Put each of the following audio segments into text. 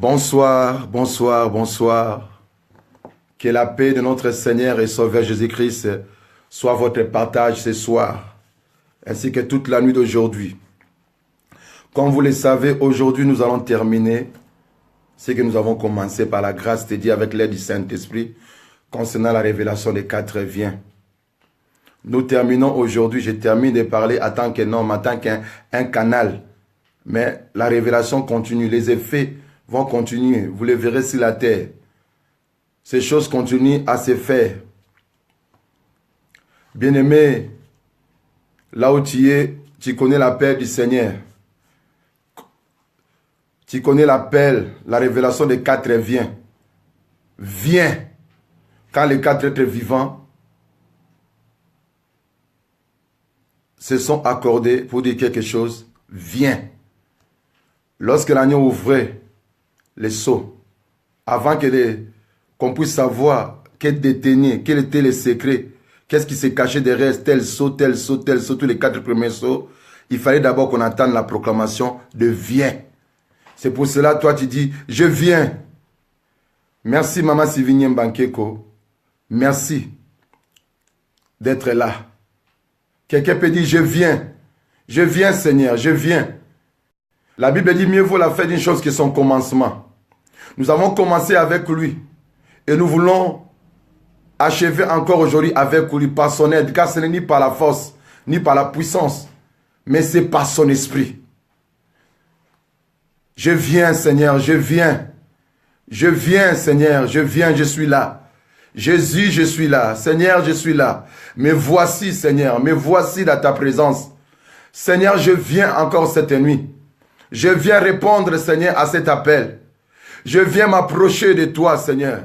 Bonsoir, bonsoir, bonsoir. Que la paix de notre Seigneur et Sauveur Jésus-Christ soit votre partage ce soir, ainsi que toute la nuit d'aujourd'hui. Comme vous le savez, aujourd'hui nous allons terminer ce que nous avons commencé par la grâce de Dieu avec l'aide du Saint-Esprit concernant la révélation des 4 viens. Nous terminons aujourd'hui, je termine de parler en tant qu'un homme, en tant qu'un canal. Mais la révélation continue, les effets vont continuer. Vous les verrez sur la terre. Ces choses continuent à se faire. Bien-aimé, là où tu es, tu connais l'appel du Seigneur. Tu connais l'appel, la révélation des 4 viens. Viens. Quand les 4 êtres vivants se sont accordés pour dire quelque chose, viens. Lorsque l'agneau ouvrait les seaux, avant qu'on puisse savoir quel détenait, quel était le secret, qu'est-ce qui se cachait derrière tel seau, tel seau, tel seau, tous les 4 premiers seaux, il fallait d'abord qu'on entende la proclamation de viens. C'est pour cela, toi, tu dis, je viens. Merci, Maman Sivinien Bankeko. Merci d'être là. Quelqu'un peut dire, je viens. Je viens, Seigneur, je viens. La Bible dit, mieux vaut la fin d'une chose que son commencement. Nous avons commencé avec lui. Et nous voulons achever encore aujourd'hui avec lui par son aide. Car ce n'est ni par la force, ni par la puissance. Mais c'est par son esprit. Je viens, Seigneur, je viens. Je viens, Seigneur, je viens, je suis là. Jésus, je suis là. Seigneur, je suis là. Me voici, Seigneur, me voici dans ta présence. Seigneur, je viens encore cette nuit. Je viens répondre, Seigneur, à cet appel. Je viens m'approcher de toi, Seigneur.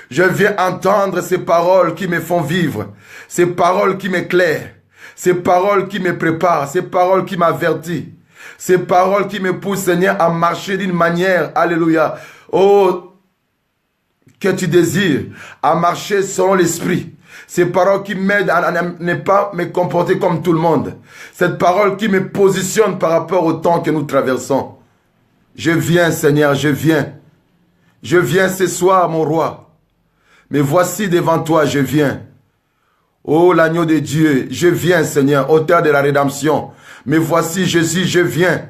Je viens entendre ces paroles qui me font vivre. Ces paroles qui m'éclairent. Ces paroles qui me préparent. Ces paroles qui m'avertissent. Ces paroles qui me poussent, Seigneur, à marcher d'une manière, alléluia, oh, que tu désires, à marcher selon l'esprit. Ces paroles qui m'aident à ne pas me comporter comme tout le monde. Cette parole qui me positionne par rapport au temps que nous traversons. Je viens, Seigneur, je viens. Je viens ce soir, mon roi. Mais voici devant toi, je viens. Oh, l'agneau de Dieu, je viens, Seigneur, auteur de la rédemption. Mais voici, Jésus, je viens.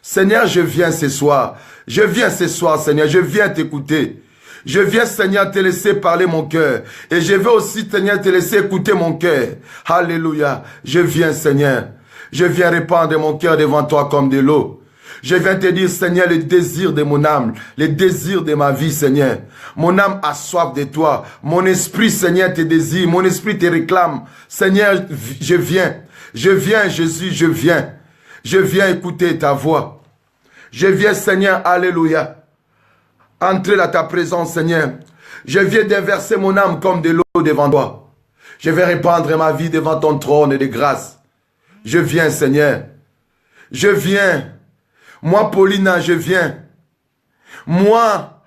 Seigneur, je viens ce soir. Je viens ce soir, Seigneur, je viens t'écouter. Je viens, Seigneur, te laisser parler mon cœur. Et je veux aussi, Seigneur, te laisser écouter mon cœur. Alléluia. Je viens, Seigneur. Je viens répandre mon cœur devant toi comme de l'eau. Je viens te dire, Seigneur, le désir de mon âme, le désir de ma vie, Seigneur. Mon âme a soif de toi. Mon esprit, Seigneur, te désire. Mon esprit te réclame. Seigneur, je viens. Je viens, Jésus, je viens. Je viens écouter ta voix. Je viens, Seigneur, alléluia. Entrer dans ta présence, Seigneur. Je viens déverser mon âme comme de l'eau devant toi. Je vais répandre ma vie devant ton trône de grâce. Je viens, Seigneur. Je viens. Moi, Paulina, je viens. Moi,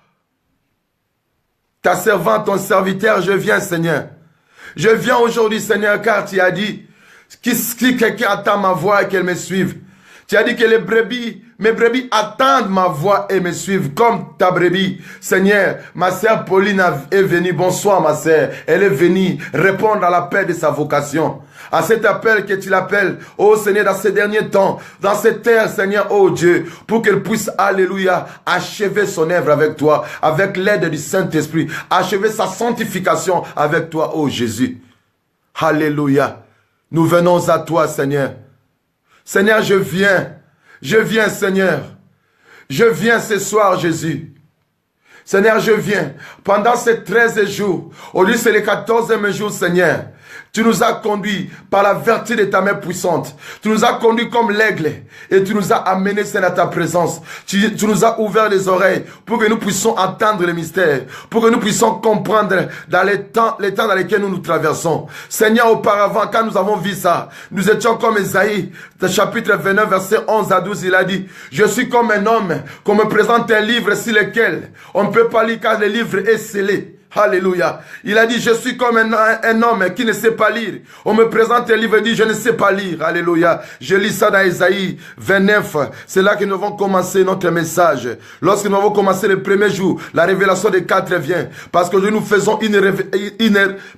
ta servante, ton serviteur, je viens, Seigneur. Je viens aujourd'hui, Seigneur, car tu as dit, si quelqu'un attend ma voix et qu'elle me suive. Tu as dit que mes brebis attendent ma voix et me suivent comme ta brebis. Seigneur, ma sœur Pauline est venue. Bonsoir, ma sœur. Elle est venue répondre à l'appel de sa vocation. À cet appel que tu l'appelles, oh Seigneur, dans ces derniers temps, dans cette terre, Seigneur, oh Dieu, pour qu'elle puisse, alléluia, achever son œuvre avec toi, avec l'aide du Saint-Esprit, achever sa sanctification avec toi, oh Jésus. Alléluia. Nous venons à toi, Seigneur. Seigneur, je viens, Seigneur. Je viens ce soir, Jésus. Seigneur, je viens. Pendant ces 13 jours, au lieu c'est le 14e jour, Seigneur, tu nous as conduits par la vertu de ta main puissante. Tu nous as conduits comme l'aigle et tu nous as amenés, Seigneur, à ta présence. Tu nous as ouvert les oreilles pour que nous puissions entendre les mystères, pour que nous puissions comprendre dans les temps dans lesquels nous nous traversons. Seigneur, auparavant, quand nous avons vu ça, nous étions comme Ésaïe, chapitre 29, verset 11 à 12, il a dit, je suis comme un homme qu'on me présente un livre sur lequel on ne peut pas lire car le livre est scellé. Alléluia. Il a dit, je suis comme un homme qui ne sait pas lire. On me présente un livre et dit, je ne sais pas lire. Alléluia. Je lis ça dans Ésaïe 29. C'est là que nous avons commencé notre message. Lorsque nous avons commencé le premier jour, la révélation des 4 vient. Parce que nous faisons une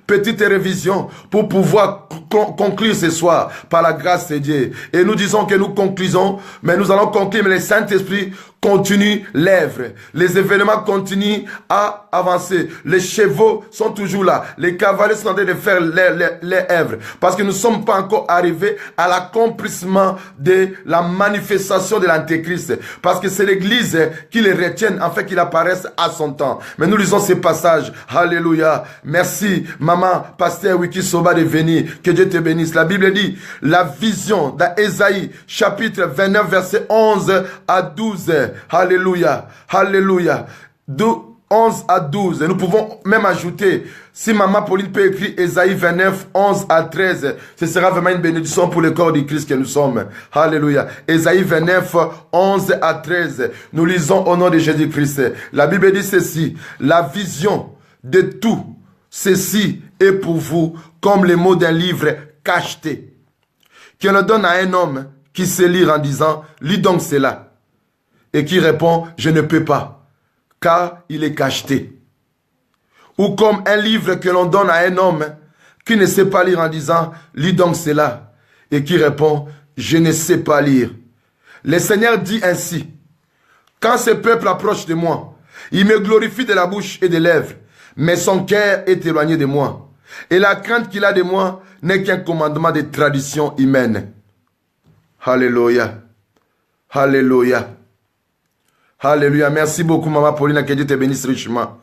petite révision pour pouvoir conclure ce soir par la grâce de Dieu. Et nous disons que nous conclusons, mais nous allons conclure, mais le Saint-Esprit continue l'œuvre. Les événements continuent à avancer. Les chevaux sont toujours là. Les cavaliers sont en train de faire les œuvres. Parce que nous ne sommes pas encore arrivés à l'accomplissement de la manifestation de l'Antéchrist. Parce que c'est l'Église qui les retienne afin qu'il apparaisse à son temps. Mais nous lisons ces passages. Alléluia. Merci, maman, pasteur Wiki Soba de venir. Que Dieu te bénisse. La Bible dit, la vision d'Ésaïe, chapitre 29, verset 11 à 12. Alléluia, alléluia. 11 à 12. Et nous pouvons même ajouter, si maman Pauline peut écrire Ésaïe 29, 11 à 13, ce sera vraiment une bénédiction pour le corps du Christ que nous sommes. Alléluia. Ésaïe 29, 11 à 13. Nous lisons au nom de Jésus-Christ. La Bible dit ceci, la vision de tout ceci est pour vous comme les mots d'un livre cacheté, qu'on le donne à un homme qui sait lire en disant, lis donc cela. Et qui répond, je ne peux pas, car il est cacheté. Ou comme un livre que l'on donne à un homme qui ne sait pas lire en disant, lis donc cela. Et qui répond, je ne sais pas lire. Le Seigneur dit ainsi, quand ce peuple approche de moi, il me glorifie de la bouche et des lèvres, mais son cœur est éloigné de moi. Et la crainte qu'il a de moi n'est qu'un commandement de tradition humaine. Alléluia. Alléluia. Alléluia. Merci beaucoup, maman Pauline, que Dieu te bénisse richement.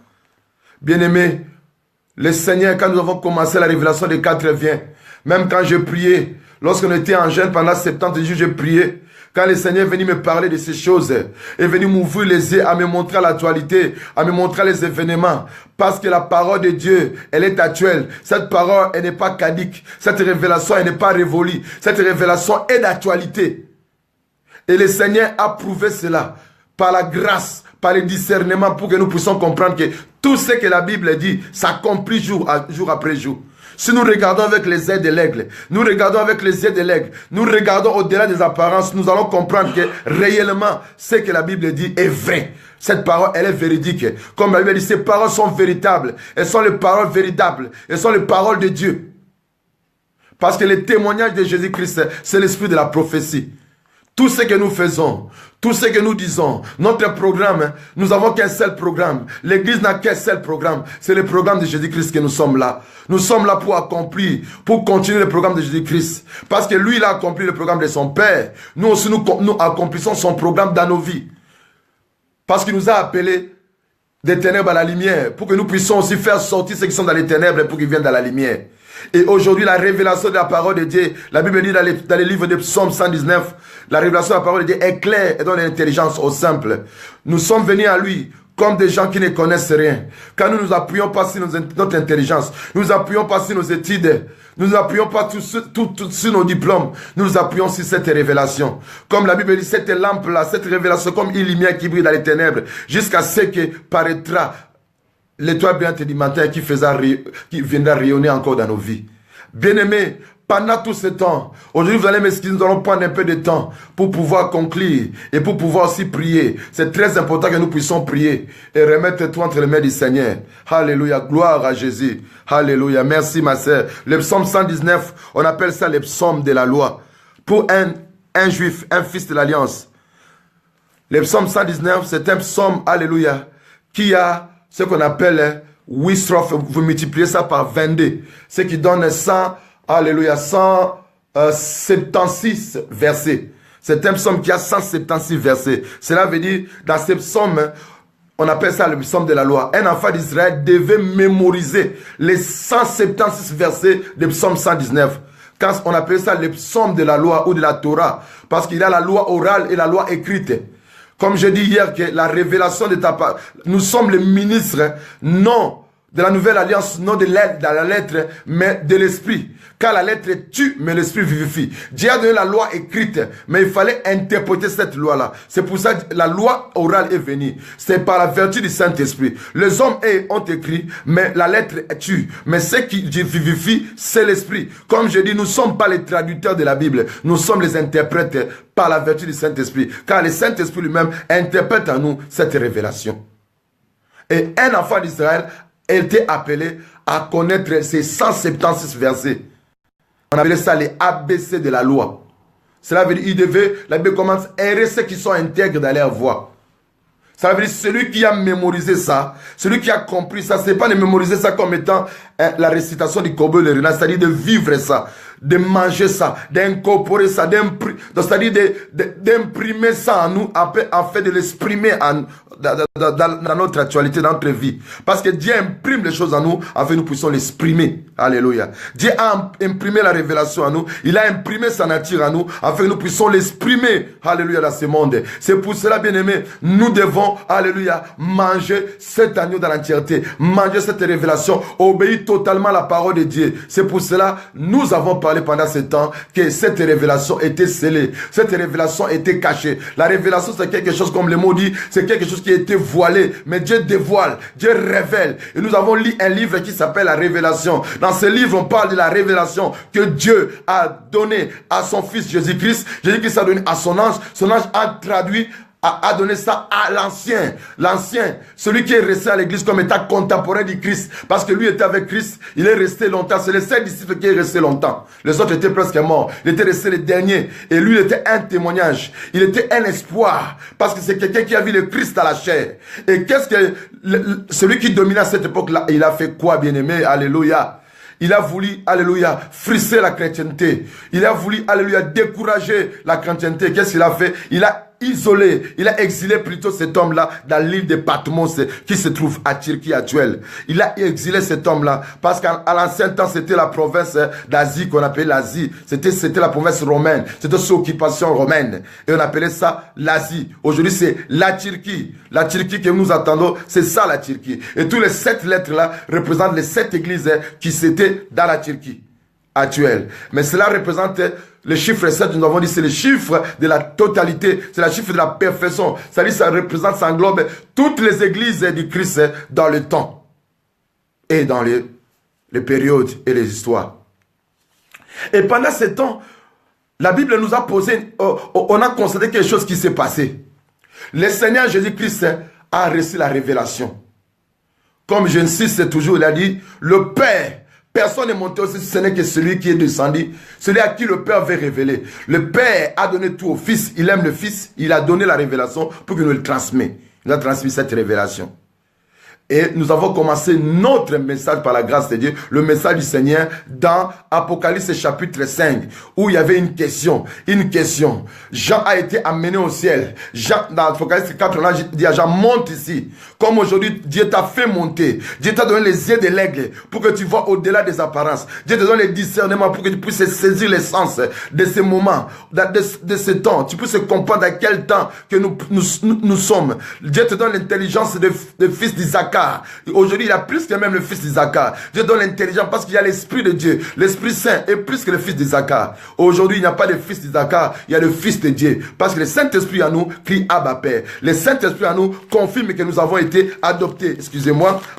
Bien-aimé, le Seigneur, quand nous avons commencé la révélation des 4 vient, même quand je priais, lorsqu'on était en jeûne pendant 70 jours, je priais. Quand le Seigneur est venu me parler de ces choses, est venu m'ouvrir les yeux, à me montrer l'actualité, à me montrer les événements. Parce que la parole de Dieu, elle est actuelle. Cette parole, elle n'est pas caduque. Cette révélation, elle n'est pas révolue. Cette révélation est d'actualité. Et le Seigneur a prouvé cela par la grâce, par le discernement, pour que nous puissions comprendre que tout ce que la Bible dit s'accomplit jour après jour. Si nous regardons avec les yeux de l'aigle, nous regardons avec les yeux de l'aigle, nous regardons au-delà des apparences, nous allons comprendre que réellement, ce que la Bible dit est vrai. Cette parole, elle est véridique. Comme la Bible dit, ces paroles sont véritables. Elles sont les paroles véritables. Elles sont les paroles de Dieu. Parce que le témoignage de Jésus-Christ, c'est l'esprit de la prophétie. Tout ce que nous faisons, tout ce que nous disons, notre programme, nous n'avons qu'un seul programme. L'Église n'a qu'un seul programme. C'est le programme de Jésus-Christ que nous sommes là. Nous sommes là pour accomplir, pour continuer le programme de Jésus-Christ. Parce que lui, il a accompli le programme de son Père. Nous aussi, nous accomplissons son programme dans nos vies. Parce qu'il nous a appelés des ténèbres à la lumière, pour que nous puissions aussi faire sortir ceux qui sont dans les ténèbres pour qu'ils viennent dans la lumière. Et aujourd'hui, la révélation de la parole de Dieu, la Bible dit dans les livres de Psaume 119, la révélation de la parole de Dieu est claire et donne l'intelligence au simple. Nous sommes venus à lui comme des gens qui ne connaissent rien. Quand nous nous appuyons pas sur notre intelligence, nous nous appuyons pas sur nos études, nous nous appuyons pas sur nos diplômes, nous nous appuyons sur cette révélation. Comme la Bible dit, cette lampe-là, cette révélation comme une lumière qui brille dans les ténèbres, jusqu'à ce que paraîtra l'étoile brillante du matin qui viendra rayonner encore dans nos vies. Bien-aimés, pendant tout ce temps, aujourd'hui vous allez m'excuser, nous allons prendre un peu de temps pour pouvoir conclure et pour pouvoir aussi prier. C'est très important que nous puissions prier et remettre tout entre les mains du Seigneur. Alléluia, gloire à Jésus. Alléluia, merci ma sœur. Le psaume 119, on appelle ça le psaume de la loi. Pour un juif, un fils de l'alliance. Le psaume 119, c'est un psaume, alléluia, qui a ce qu'on appelle 8 strophes, vous multipliez ça par 22, ce qui donne 100, alléluia, 176 versets. C'est un psaume qui a 176 versets. Cela veut dire, dans ce psaume, on appelle ça le psaume de la loi. Un enfant d'Israël devait mémoriser les 176 versets du psaume 119. Quand on appelle ça le psaume de la loi ou de la Torah, parce qu'il y a la loi orale et la loi écrite. Comme je dis hier, que la révélation de ta part, nous sommes les ministres, non de la nouvelle alliance, non de la lettre, mais de l'esprit. Car la lettre tue, mais l'esprit vivifie. Dieu a donné la loi écrite, mais il fallait interpréter cette loi-là. C'est pour ça que la loi orale est venue. C'est par la vertu du Saint-Esprit. Les hommes ont écrit, mais la lettre tue. Mais ce qui vivifie, c'est l'esprit. Comme je dis, nous ne sommes pas les traducteurs de la Bible. Nous sommes les interprètes par la vertu du Saint-Esprit. Car le Saint-Esprit lui-même interprète à nous cette révélation. Et un enfant d'Israël était appelé à connaître ces 176 versets. On appelait ça les ABC de la loi. Cela veut dire la Bible commence à errer ceux qui sont intègres dans leur voie. Ça veut dire celui qui a mémorisé ça, celui qui a compris ça, c'est pas de mémoriser ça comme étant la récitation du corbeau de renard, c'est-à-dire de vivre ça, de manger ça, d'incorporer ça, c'est-à-dire d'imprimer ça en nous, en fait de l'exprimer dans notre actualité, dans notre vie. Parce que Dieu imprime les choses en nous, afin que nous puissions l'exprimer. Alléluia. Dieu a imprimé la révélation en nous, il a imprimé sa nature en nous, afin que nous puissions l'exprimer. Alléluia, dans ce monde. C'est pour cela, bien-aimés, nous devons, alléluia, manger cet agneau dans l'entièreté, manger cette révélation, obéir totalement à la parole de Dieu. C'est pour cela, nous avons parlé pendant ce temps que cette révélation était scellée, cette révélation était cachée. La révélation, c'est quelque chose, comme le mot dit, c'est quelque chose qui a été voilé, mais Dieu dévoile, Dieu révèle. Et nous avons lu un livre qui s'appelle La Révélation. Dans ce livre, on parle de la révélation que Dieu a donnée à son Fils Jésus-Christ. Jésus-Christ a donné à son ange a traduit, a donné ça à l'ancien, celui qui est resté à l'église comme étant contemporain du Christ, parce que lui était avec Christ, il est resté longtemps, c'est les 5 disciples qui est resté longtemps, les autres étaient presque morts, il était resté le dernier, et lui il était un témoignage, il était un espoir, parce que c'est quelqu'un qui a vu le Christ à la chair. Et qu'est-ce que celui qui dominait à cette époque-là, il a fait quoi, bien-aimé? Alléluia. Il a voulu, alléluia, frisser la chrétienté. Il a voulu, alléluia, décourager la chrétienté. Qu'est-ce qu'il a fait? Il a isolé, il a exilé plutôt cet homme-là dans l'île de Patmos qui se trouve à Turquie actuelle. Il a exilé cet homme-là parce qu'à l'ancien temps, c'était la province d'Asie qu'on appelait l'Asie. C'était la province romaine. C'était sous occupation romaine. Et on appelait ça l'Asie. Aujourd'hui, c'est la Turquie. La Turquie que nous attendons, c'est ça la Turquie. Et tous les 7 lettres-là représentent les 7 églises qui étaient dans la Turquie actuelle. Mais cela représente le chiffre 7, nous avons dit, c'est le chiffre de la totalité, c'est le chiffre de la perfection. C'est-à-dire, ça représente, ça englobe toutes les églises du Christ dans le temps et dans les périodes et les histoires. Et pendant ce temps, la Bible nous a posé, on a constaté quelque chose qui s'est passé. Le Seigneur Jésus-Christ a reçu la révélation. Comme je insiste toujours, il a dit, le Père, personne n'est monté aussi, ce n'est que celui qui est descendu, celui à qui le Père veut révéler. Le Père a donné tout au Fils, il aime le Fils, il a donné la révélation pour qu'il nous le transmette. Il a transmis cette révélation. Et nous avons commencé notre message par la grâce de Dieu, le message du Seigneur dans Apocalypse chapitre 5, où il y avait une question. Jean a été amené au ciel. Jean, dans Apocalypse 4, on a dit à Jean, monte ici. Comme aujourd'hui, Dieu t'a fait monter. Dieu t'a donné les yeux de l'aigle pour que tu vois au-delà des apparences. Dieu te donne les discernements pour que tu puisses saisir l'essence de ce moment, de ce temps. Tu puisses comprendre à quel temps que nous sommes. Dieu te donne l'intelligence de fils d'Isaac. Aujourd'hui, il a plus que même le fils d'Isaac. Dieu donne l'intelligence parce qu'il y a l'Esprit de Dieu. L'Esprit Saint est plus que le fils d'Isaac. Aujourd'hui, il n'y a pas de fils d'Isaac, il y a le fils de Dieu. Parce que le Saint-Esprit en nous crie Abba Père. Le Saint-Esprit en nous confirme que nous avons été adoptés,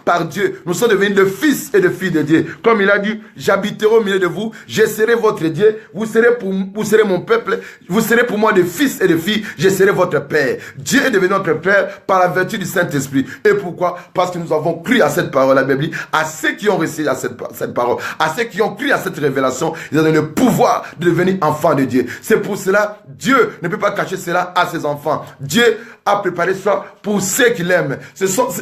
par Dieu. Nous sommes devenus de fils et de filles de Dieu. Comme il a dit, j'habiterai au milieu de vous, je serai votre Dieu, vous serez mon peuple, vous serez pour moi des fils et des filles, je serai votre Père. Dieu est devenu notre Père par la vertu du Saint-Esprit. Et pourquoi? Parce que nous avons cru à cette parole, la Bible dit, à ceux qui ont reçu à cette parole, à ceux qui ont cru à cette révélation, ils ont donné le pouvoir de devenir enfants de Dieu. C'est pour cela, Dieu ne peut pas cacher cela à ses enfants. Dieu a préparé ça pour ceux qui l'aiment.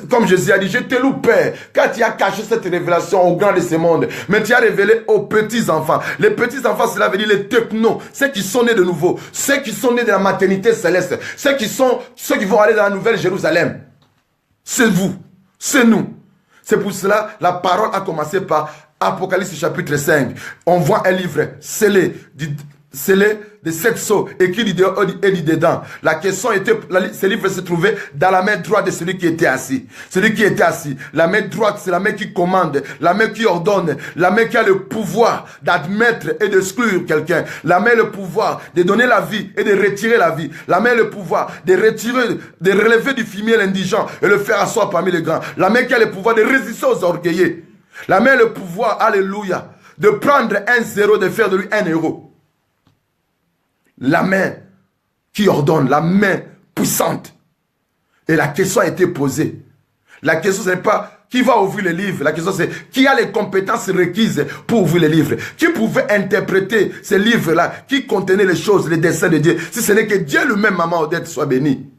Comme Jésus a dit, je te loue Père, car tu as caché cette révélation aux grands de ce monde, mais tu as révélé aux petits enfants. Les petits enfants, cela veut dire les technos, ceux qui sont nés de nouveau, ceux qui sont nés de la maternité céleste, ceux qui vont aller dans la nouvelle Jérusalem. C'est vous. C'est nous. C'est pour cela la parole a commencé par Apocalypse chapitre 5. On voit un livre scellé scellé de 7 sceaux, écrit du dedans. La question était, ce livre se trouvait dans la main droite de celui qui était assis. Celui qui était assis. La main droite, c'est la main qui commande, la main qui ordonne, la main qui a le pouvoir d'admettre et d'exclure quelqu'un. La main le pouvoir de donner la vie et de retirer la vie. La main le pouvoir de retirer, de relever du fumier l'indigent et le faire asseoir parmi les grands. La main qui a le pouvoir de résister aux orgueillés. La main le pouvoir, alléluia, de prendre 1 zéro, de faire de lui 1 euro. La main qui ordonne, la main puissante. Et la question a été posée. La question, ce n'est pas qui va ouvrir les livres. La question, c'est qui a les compétences requises pour ouvrir les livres. Qui pouvait interpréter ces livres-là, qui contenaient les choses, les desseins de Dieu. Si ce n'est que Dieu lui-même, maman Odette, soit béni.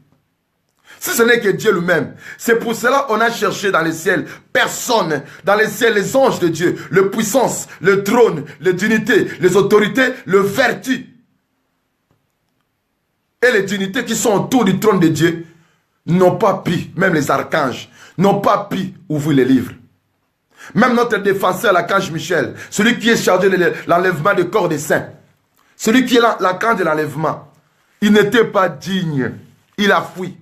Si ce n'est que Dieu lui-même. C'est pour cela qu'on a cherché dans les ciels personne. Dans les ciels, les anges de Dieu, le puissance, le trône, les dignités, les autorités, le vertu. Et les dignités qui sont autour du trône de Dieu n'ont pas pu, même les archanges, n'ont pas pu ouvrir les livres. Même notre défenseur, l'archange Michel, celui qui est chargé de l'enlèvement du corps des saints, celui qui est l'archange de l'enlèvement, il n'était pas digne. Il a fui.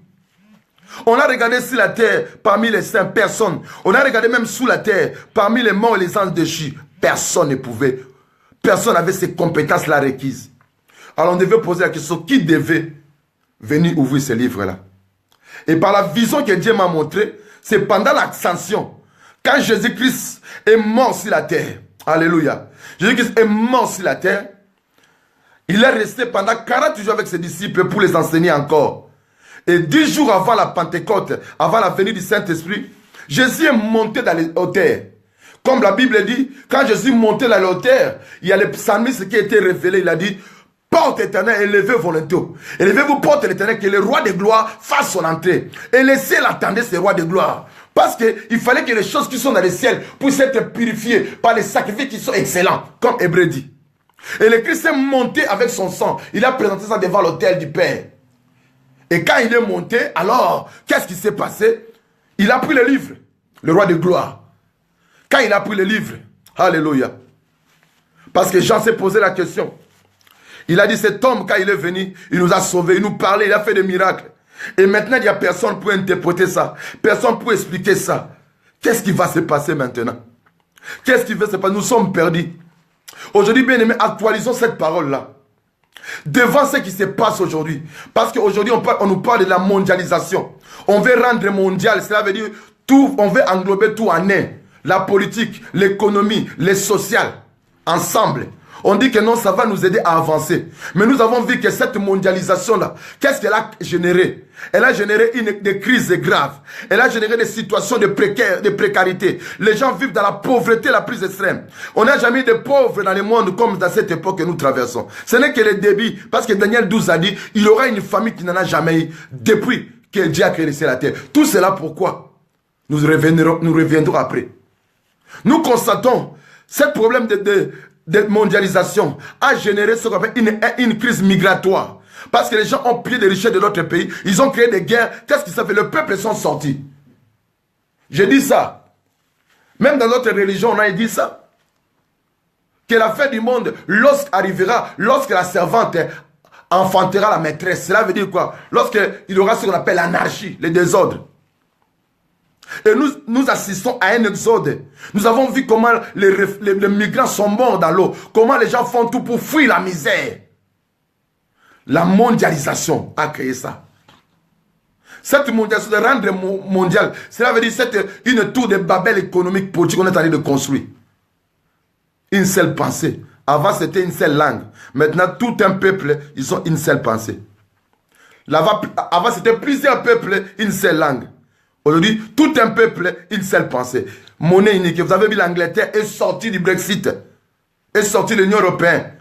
On a regardé sur la terre, parmi les saints, personne. On a regardé même sous la terre, parmi les morts et les anges déchus. Personne ne pouvait. Personne n'avait ces compétences-là requises. Alors on devait poser la question, qui devait venir ouvrir ces livres-là? Et par la vision que Dieu m'a montrée, c'est pendant l'ascension, quand Jésus-Christ est mort sur la terre. Alléluia. Jésus-Christ est mort sur la terre. Il est resté pendant 40 jours avec ses disciples pour les enseigner encore. Et 10 jours avant la Pentecôte, avant la venue du Saint-Esprit, Jésus est monté dans les hauteurs. Comme la Bible dit, quand Jésus montait dans les hauteurs, il y a le psalmiste qui a été révélé, il a dit, porte éternelle, élevez vos linteaux. Élevez-vous, porte l'éternel, que le roi de gloire fasse son entrée. Et laissez l'attendre, ce roi de gloire. Parce qu'il fallait que les choses qui sont dans les ciels puissent être purifiées par les sacrifices qui sont excellents, comme Hébreu dit. Et le Christ est monté avec son sang. Il a présenté ça devant l'autel du Père. Et quand il est monté, alors, qu'est-ce qui s'est passé? Il a pris le livre, le roi de gloire. Quand il a pris le livre, alléluia. Parce que Jean s'est posé la question. Il a dit, cet homme, quand il est venu, il nous a sauvés, il nous parlait, il a fait des miracles. Et maintenant, il n'y a personne pour interpréter ça. Personne pour expliquer ça. Qu'est-ce qui va se passer maintenant? Qu'est-ce qui va se passer? Nous sommes perdus. Aujourd'hui, bien aimés, actualisons cette parole-là. Devant ce qui se passe aujourd'hui. Parce qu'aujourd'hui, on nous parle de la mondialisation. On veut rendre mondial. Cela veut dire, tout, on veut englober tout en un. La politique, l'économie, les sociales, ensemble. On dit que non, ça va nous aider à avancer. Mais nous avons vu que cette mondialisation-là, qu'est-ce qu'elle a généré? Elle a généré des crises graves. Elle a généré des situations de précarité. Les gens vivent dans la pauvreté la plus extrême. On n'a jamais eu de pauvres dans le monde comme dans cette époque que nous traversons. Ce n'est que le débit. Parce que Daniel 12 a dit, il y aura une famille qui n'en a jamais eu depuis que Dieu a créé la terre. Tout cela pourquoi? Nous reviendrons après. Nous constatons ce problème de mondialisation a généré ce qu'on appelle une crise migratoire. Parce que les gens ont pillé des richesses de notre pays. Ils ont créé des guerres. Qu'est-ce qui s'est fait? Le peuple sont sortis. J'ai dit ça. Même dans notre religion, on a dit ça. Que la fin du monde, lorsque la servante enfantera la maîtresse. Cela veut dire quoi? Lorsqu'il y aura ce qu'on appelle l'anarchie, le désordre. Et nous assistons à un exode. Nous avons vu comment les migrants sont morts dans l'eau. Comment les gens font tout pour fuir la misère. La mondialisation a créé ça. Cette mondialisation de rendre mondial, cela veut dire une tour de Babel économique politique qu'on est en train de construire. Une seule pensée. Avant c'était une seule langue. Maintenant tout un peuple, ils ont une seule pensée. Avant c'était plusieurs peuples, une seule langue. Aujourd'hui, tout un peuple, une seule pensée. Monnaie unique. Vous avez vu, l'Angleterre est sortie du Brexit. Est sortie de l'Union européenne.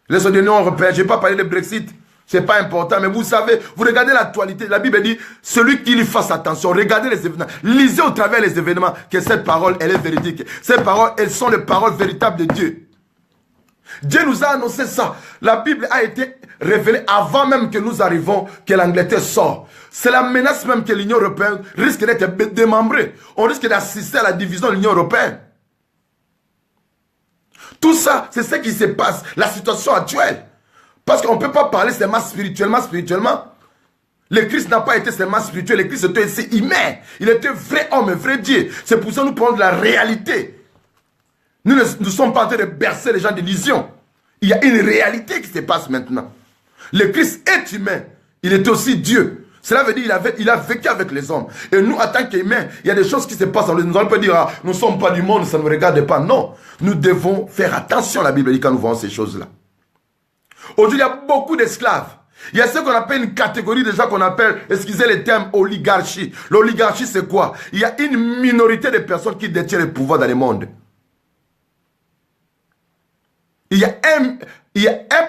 Les de l'Union européenne, je n'ai pas parlé de Brexit. Ce n'est pas important, mais vous savez, vous regardez l'actualité. La Bible dit, celui qui lui fasse attention, regardez les événements. Lisez au travers les événements que cette parole, elle est véridique. Ces paroles, elles sont les paroles véritables de Dieu. Dieu nous a annoncé ça. La Bible a été révélée avant même que nous arrivons, que l'Angleterre sort. C'est la menace même que l'Union européenne risque d'être démembrée. On risque d'assister à la division de l'Union européenne. Tout ça, c'est ce qui se passe, la situation actuelle. Parce qu'on ne peut pas parler seulement spirituellement. Le Christ n'a pas été seulement spirituel, le Christ était aussi humain. Il était vrai homme, vrai Dieu. C'est pour ça que nous parlons de la réalité. Nous ne sommes pas en train de bercer les gens d'illusions. Il y a une réalité qui se passe maintenant. Le Christ est humain. Il est aussi Dieu. Cela veut dire qu'il a vécu avec les hommes. Et nous, en tant qu'humains, il y a des choses qui se passent. Nous allons pas dire, ah, nous ne sommes pas du monde, ça ne nous regarde pas. Non, nous devons faire attention à la Bible quand nous voyons ces choses-là. Aujourd'hui, il y a beaucoup d'esclaves. Il y a ce qu'on appelle une catégorie de gens qu'on appelle, excusez le terme, oligarchie. L'oligarchie, c'est quoi? Il y a une minorité de personnes qui détiennent le pouvoir dans le monde. Il y a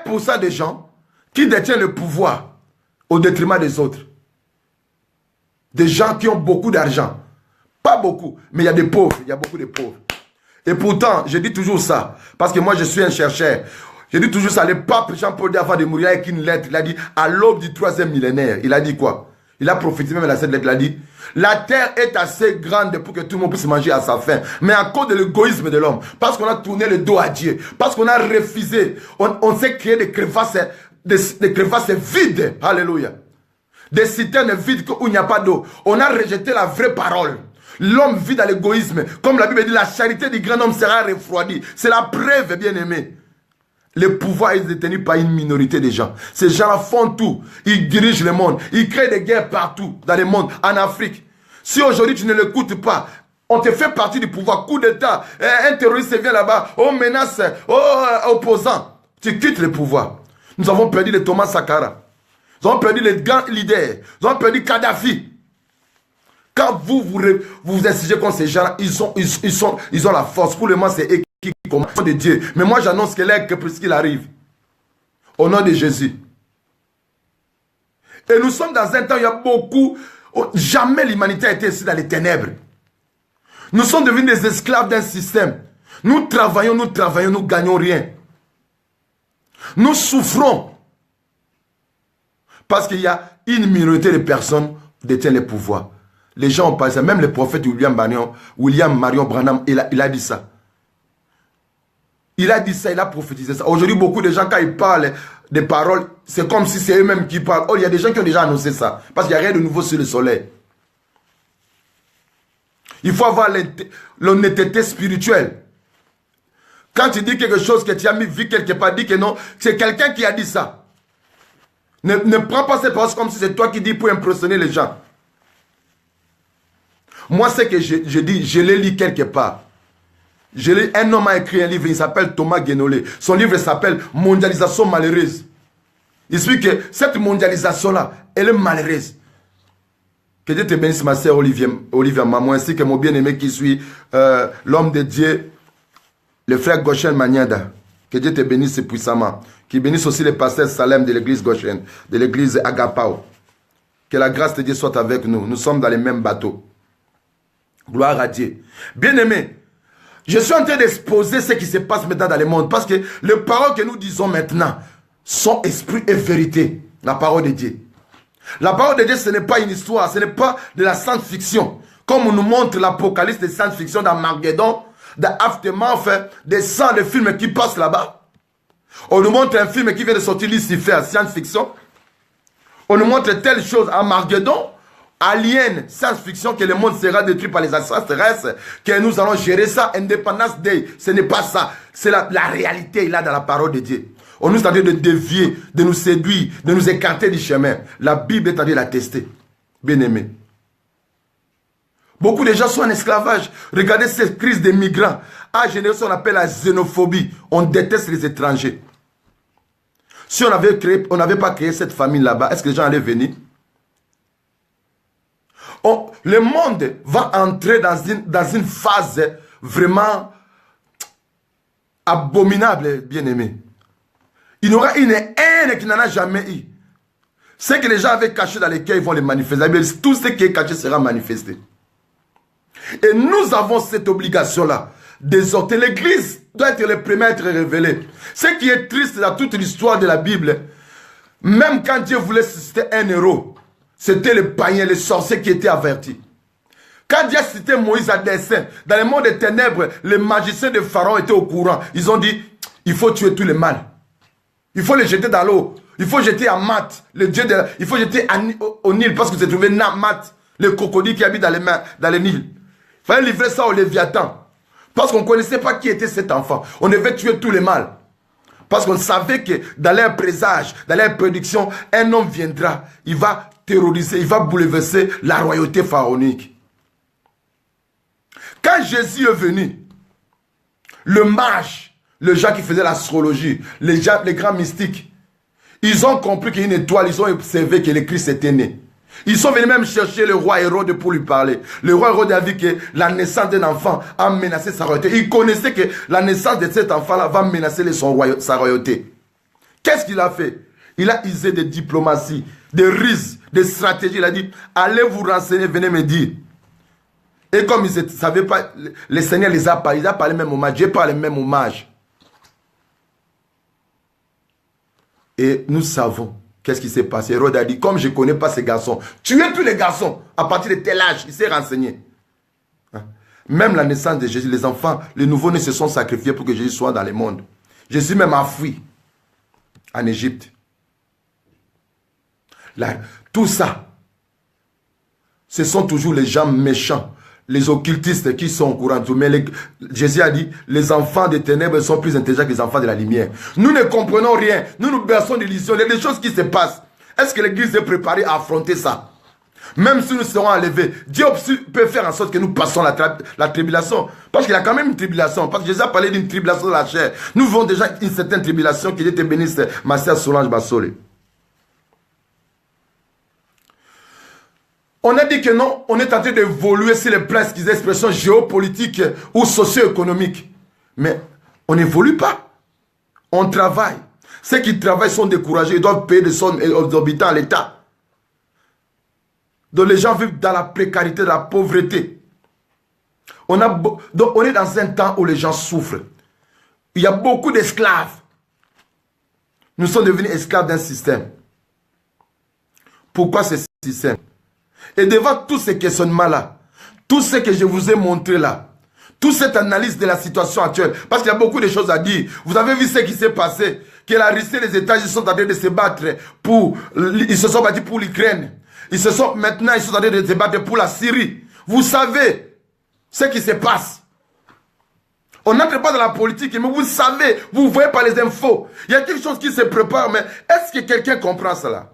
1% de gens qui détiennent le pouvoir au détriment des autres. Des gens qui ont beaucoup d'argent. Pas beaucoup, mais il y a des pauvres. Il y a beaucoup de pauvres. Et pourtant, je dis toujours ça, parce que moi je suis un chercheur. Je dis toujours ça, le pape Jean-Paul II, avant de mourir, avec une lettre, il a dit, à l'aube du 3e millénaire, il a dit quoi? Il a prophétisé même dans cette lettre, il a dit, la terre est assez grande pour que tout le monde puisse manger à sa faim. Mais à cause de l'égoïsme de l'homme, parce qu'on a tourné le dos à Dieu, parce qu'on a refusé, on s'est créé des crevasses vides. Alléluia. Des citernes vides où il n'y a pas d'eau. On a rejeté la vraie parole. L'homme vit dans l'égoïsme. Comme la Bible dit, la charité du grand homme sera refroidie. C'est la preuve, bien aimé. Le pouvoir est détenu par une minorité de gens. Ces gens-là font tout. Ils dirigent le monde. Ils créent des guerres partout dans le monde, en Afrique. Si aujourd'hui tu ne l'écoutes pas, on te fait partie du pouvoir. Coup d'État, un terroriste vient là-bas, on menace, opposant. Tu quittes le pouvoir. Nous avons perdu les Thomas Sankara. Nous avons perdu les grands leaders. Nous avons perdu Kadhafi. Quand vous exigez contre ces gens, ils ont la force. Pour le moment, c'est eux qui commandent de Dieu. Mais moi, j'annonce que l'heure puisqu'il arrive. Au nom de Jésus. Et nous sommes dans un temps où il y a beaucoup... Jamais l'humanité a été ici dans les ténèbres. Nous sommes devenus des esclaves d'un système. Nous travaillons, nous gagnons rien. Nous souffrons. Parce qu'il y a une minorité de personnes qui détiennent le pouvoir. Les gens ont parlé ça. Même le prophète William Marion Branham, il a dit ça. Il a dit ça, il a prophétisé ça. Aujourd'hui, beaucoup de gens, quand ils parlent des paroles, c'est comme si c'est eux-mêmes qui parlent. Oh, il y a des gens qui ont déjà annoncé ça. Parce qu'il n'y a rien de nouveau sur le soleil. Il faut avoir l'honnêteté spirituelle. Quand tu dis quelque chose que tu as vu quelque part, dis que non, c'est quelqu'un qui a dit ça. Ne prends pas ces paroles comme si c'est toi qui dis pour impressionner les gens. Moi, ce que je dis, je l'ai lu quelque part. Un homme a écrit un livre, il s'appelle Thomas Guénolé. Son livre s'appelle Mondialisation malheureuse. Il explique que cette mondialisation-là, elle est malheureuse. Que Dieu te bénisse, ma sœur Olivia Maman, ainsi que mon bien-aimé qui suit l'homme de Dieu, le frère Goshen Maniada. Que Dieu te bénisse puissamment. Qui bénisse aussi les pasteurs Salem de l'église Goshen, de l'église Agapao. Que la grâce de Dieu soit avec nous. Nous sommes dans les mêmes bateaux. Gloire à Dieu. Bien-aimé, je suis en train d'exposer ce qui se passe maintenant dans le monde. Parce que les paroles que nous disons maintenant sont esprit et vérité. La parole de Dieu. La parole de Dieu, ce n'est pas une histoire. Ce n'est pas de la science-fiction. Comme on nous montre l'apocalypse de science-fiction d'Armageddon, d'Aftermath, des 100 de films qui passent là-bas. On nous montre un film qui vient de sortir, Lucifer, science-fiction. On nous montre telle chose, Armageddon, Alien, science-fiction, que le monde sera détruit par les extraterrestres, que nous allons gérer ça, Independence Day. Ce n'est pas ça. C'est la réalité, là, dans la parole de Dieu. On nous est en train de dévier, de nous séduire, de nous écarter du chemin. La Bible est en train de la tester. Bien-aimé. Beaucoup de gens sont en esclavage. Regardez cette crise des migrants. À génération, on appelle la xénophobie. On déteste les étrangers. Si on n'avait pas créé cette famille là-bas, est-ce que les gens allaient venir? Le monde va entrer dans une phase vraiment abominable, bien-aimé. Il y aura une haine qui n'en a jamais eu. Ce que les gens avaient caché dans les cœurs, ils vont les manifester. Tout ce qui est caché sera manifesté. Et nous avons cette obligation-là d'exhorter. L'Église doit être le premier à être révélée. Ce qui est triste dans toute l'histoire de la Bible, même quand Dieu voulait susciter un héros, c'était les païens, les sorciers qui étaient avertis. Quand Dieu a cité Moïse à dessein, dans le monde des ténèbres, les magiciens de Pharaon étaient au courant. Ils ont dit, il faut tuer tous les mâles. Il faut les jeter dans l'eau. Il faut jeter à Mat, le dieu de... Il faut jeter au Nil parce que c'est trouvé Mat, le crocodile qui habite dans le Nil. Il fallait livrer ça au Léviathan. Parce qu'on ne connaissait pas qui était cet enfant. On devait tuer tous les mâles. Parce qu'on savait que dans leur présage, dans leur prédiction, un homme viendra. Il va terroriser, il va bouleverser la royauté pharaonique. Quand Jésus est venu, le mage, les gens qui faisaient l'astrologie, les grands mystiques, ils ont compris qu'il y a une étoile, ils ont observé que le Christ était né. Ils sont venus même chercher le roi Hérode pour lui parler. Le roi Hérode a vu que la naissance d'un enfant a menacé sa royauté. Il connaissait que la naissance de cet enfant-là va menacer sa royauté. Qu'est-ce qu'il a fait? Il a usé de diplomatie, de ruses, de stratégie. Il a dit, allez vous renseigner, venez me dire. Et comme ils ne savaient pas, le Seigneur les a parlé. Il a parlé même au mage. Dieu parle même au mage. Et nous savons qu'est-ce qui s'est passé. Hérode a dit, comme je ne connais pas ces garçons, tuez tous les garçons à partir de tel âge. Il s'est renseigné. Hein? Même la naissance de Jésus, les enfants, les nouveau-nés se sont sacrifiés pour que Jésus soit dans le monde. Jésus même a fui en Égypte. Là, tout ça, ce sont toujours les gens méchants, les occultistes qui sont au courant de tout. Mais Jésus a dit, les enfants des ténèbres sont plus intelligents que les enfants de la lumière. Nous ne comprenons rien. Nous nous berçons d'illusions. Il y a des choses qui se passent. Est-ce que l'Église est préparée à affronter ça? Même si nous serons enlevés, Dieu peut faire en sorte que nous passons la tribulation. Parce qu'il y a quand même une tribulation. Parce que Jésus a parlé d'une tribulation de la chair. Nous vivons déjà une certaine tribulation qui était bénisse, ma sœur Solange Bassole. On a dit que non, on est en train d'évoluer sur les plans d'expression géopolitique ou socio-économique. Mais on n'évolue pas. On travaille. Ceux qui travaillent sont découragés. Ils doivent payer des sommes exorbitantes à l'État. Donc les gens vivent dans la précarité, dans la pauvreté. Donc on est dans un temps où les gens souffrent. Il y a beaucoup d'esclaves. Nous sommes devenus esclaves d'un système. Pourquoi ce système? Et devant tous ces questionnements-là, tout ce que je vous ai montré là, toute cette analyse de la situation actuelle, parce qu'il y a beaucoup de choses à dire. Vous avez vu ce qui s'est passé, que la Russie et les États-Unis sont en train de se battre pour... Ils se sont battus pour l'Ukraine. Maintenant, ils sont en train de se battre pour la Syrie. Vous savez ce qui se passe. On n'entre pas dans la politique, mais vous savez, vous voyez par les infos. Il y a quelque chose qui se prépare, mais est-ce que quelqu'un comprend cela?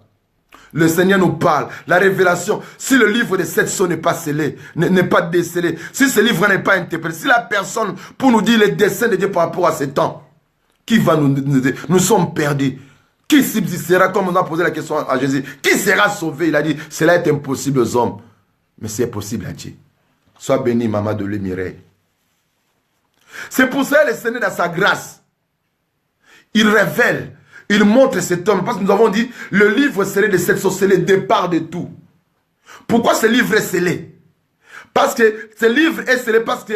Le Seigneur nous parle, la révélation. Si le livre de 7 sceaux n'est pas scellé, n'est pas décelé, si ce livre n'est pas interprété, si la personne pour nous dire les desseins de Dieu par rapport à ce temps, qui va nous dire? Nous sommes perdus. Qui subsistera, comme on a posé la question à Jésus, qui sera sauvé? Il a dit, cela est impossible aux hommes, mais c'est possible à Dieu. Sois béni, maman de Mireille. C'est pour ça que le Seigneur, dans sa grâce, il révèle. Il montre cet homme, parce que nous avons dit, le livre scellé de 7 sceaux, c'est le départ de tout. Pourquoi ce livre est scellé? Parce que ce livre est scellé parce que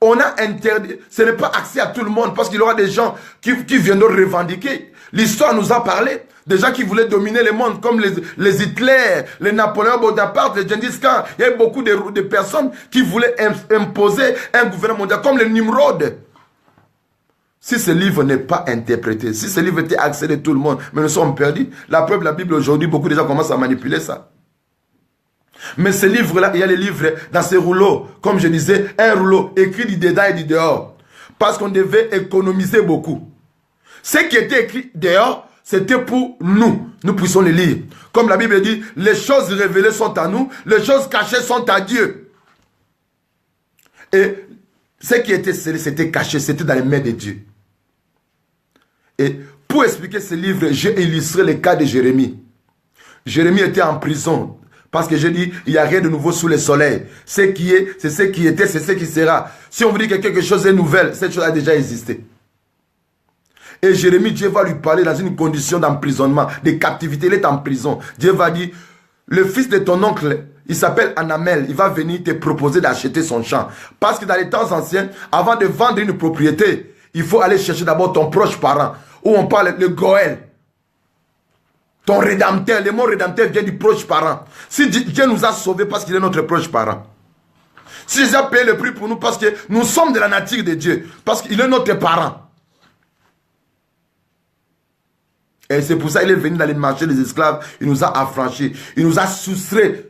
on a interdit, ce n'est pas accès à tout le monde, parce qu'il y aura des gens qui viendront revendiquer. L'histoire nous a parlé, des gens qui voulaient dominer le monde, comme les Hitler, les Napoléon Bonaparte, les Gengis Khan. Il y a eu beaucoup de personnes qui voulaient imposer un gouvernement mondial, comme les Nimrod. Si ce livre n'est pas interprété, si ce livre était accès à tout le monde, mais nous sommes perdus. La preuve, la Bible aujourd'hui, beaucoup de gens commencent à manipuler ça. Mais ce livre-là, il y a les livres dans ces rouleaux, comme je disais, un rouleau écrit du dedans et du dehors. Parce qu'on devait économiser beaucoup. Ce qui était écrit dehors, c'était pour nous. Nous puissions les lire. Comme la Bible dit, les choses révélées sont à nous, les choses cachées sont à Dieu. Et ce qui était scellé, c'était caché, c'était dans les mains de Dieu. Et pour expliquer ce livre, j'ai illustré le cas de Jérémie. Jérémie était en prison. Parce que j'ai dit, il n'y a rien de nouveau sous le soleil. Ce qui est, c'est ce qui était, c'est ce qui sera. Si on vous dit que quelque chose est nouvelle, cette chose a déjà existé. Et Jérémie, Dieu va lui parler dans une condition d'emprisonnement, de captivité. Il est en prison. Dieu va dire, le fils de ton oncle, il s'appelle Anamel, il va venir te proposer d'acheter son champ. Parce que dans les temps anciens, avant de vendre une propriété, il faut aller chercher d'abord ton proche parent, où on parle le Goël. Ton rédempteur, le mot rédempteur vient du proche parent. Si Dieu nous a sauvés parce qu'il est notre proche parent. Si Jésus a payé le prix pour nous parce que nous sommes de la nature de Dieu, parce qu'il est notre parent. Et c'est pour ça qu'il est venu dans les marchés des esclaves, il nous a affranchis, il nous a soustraits.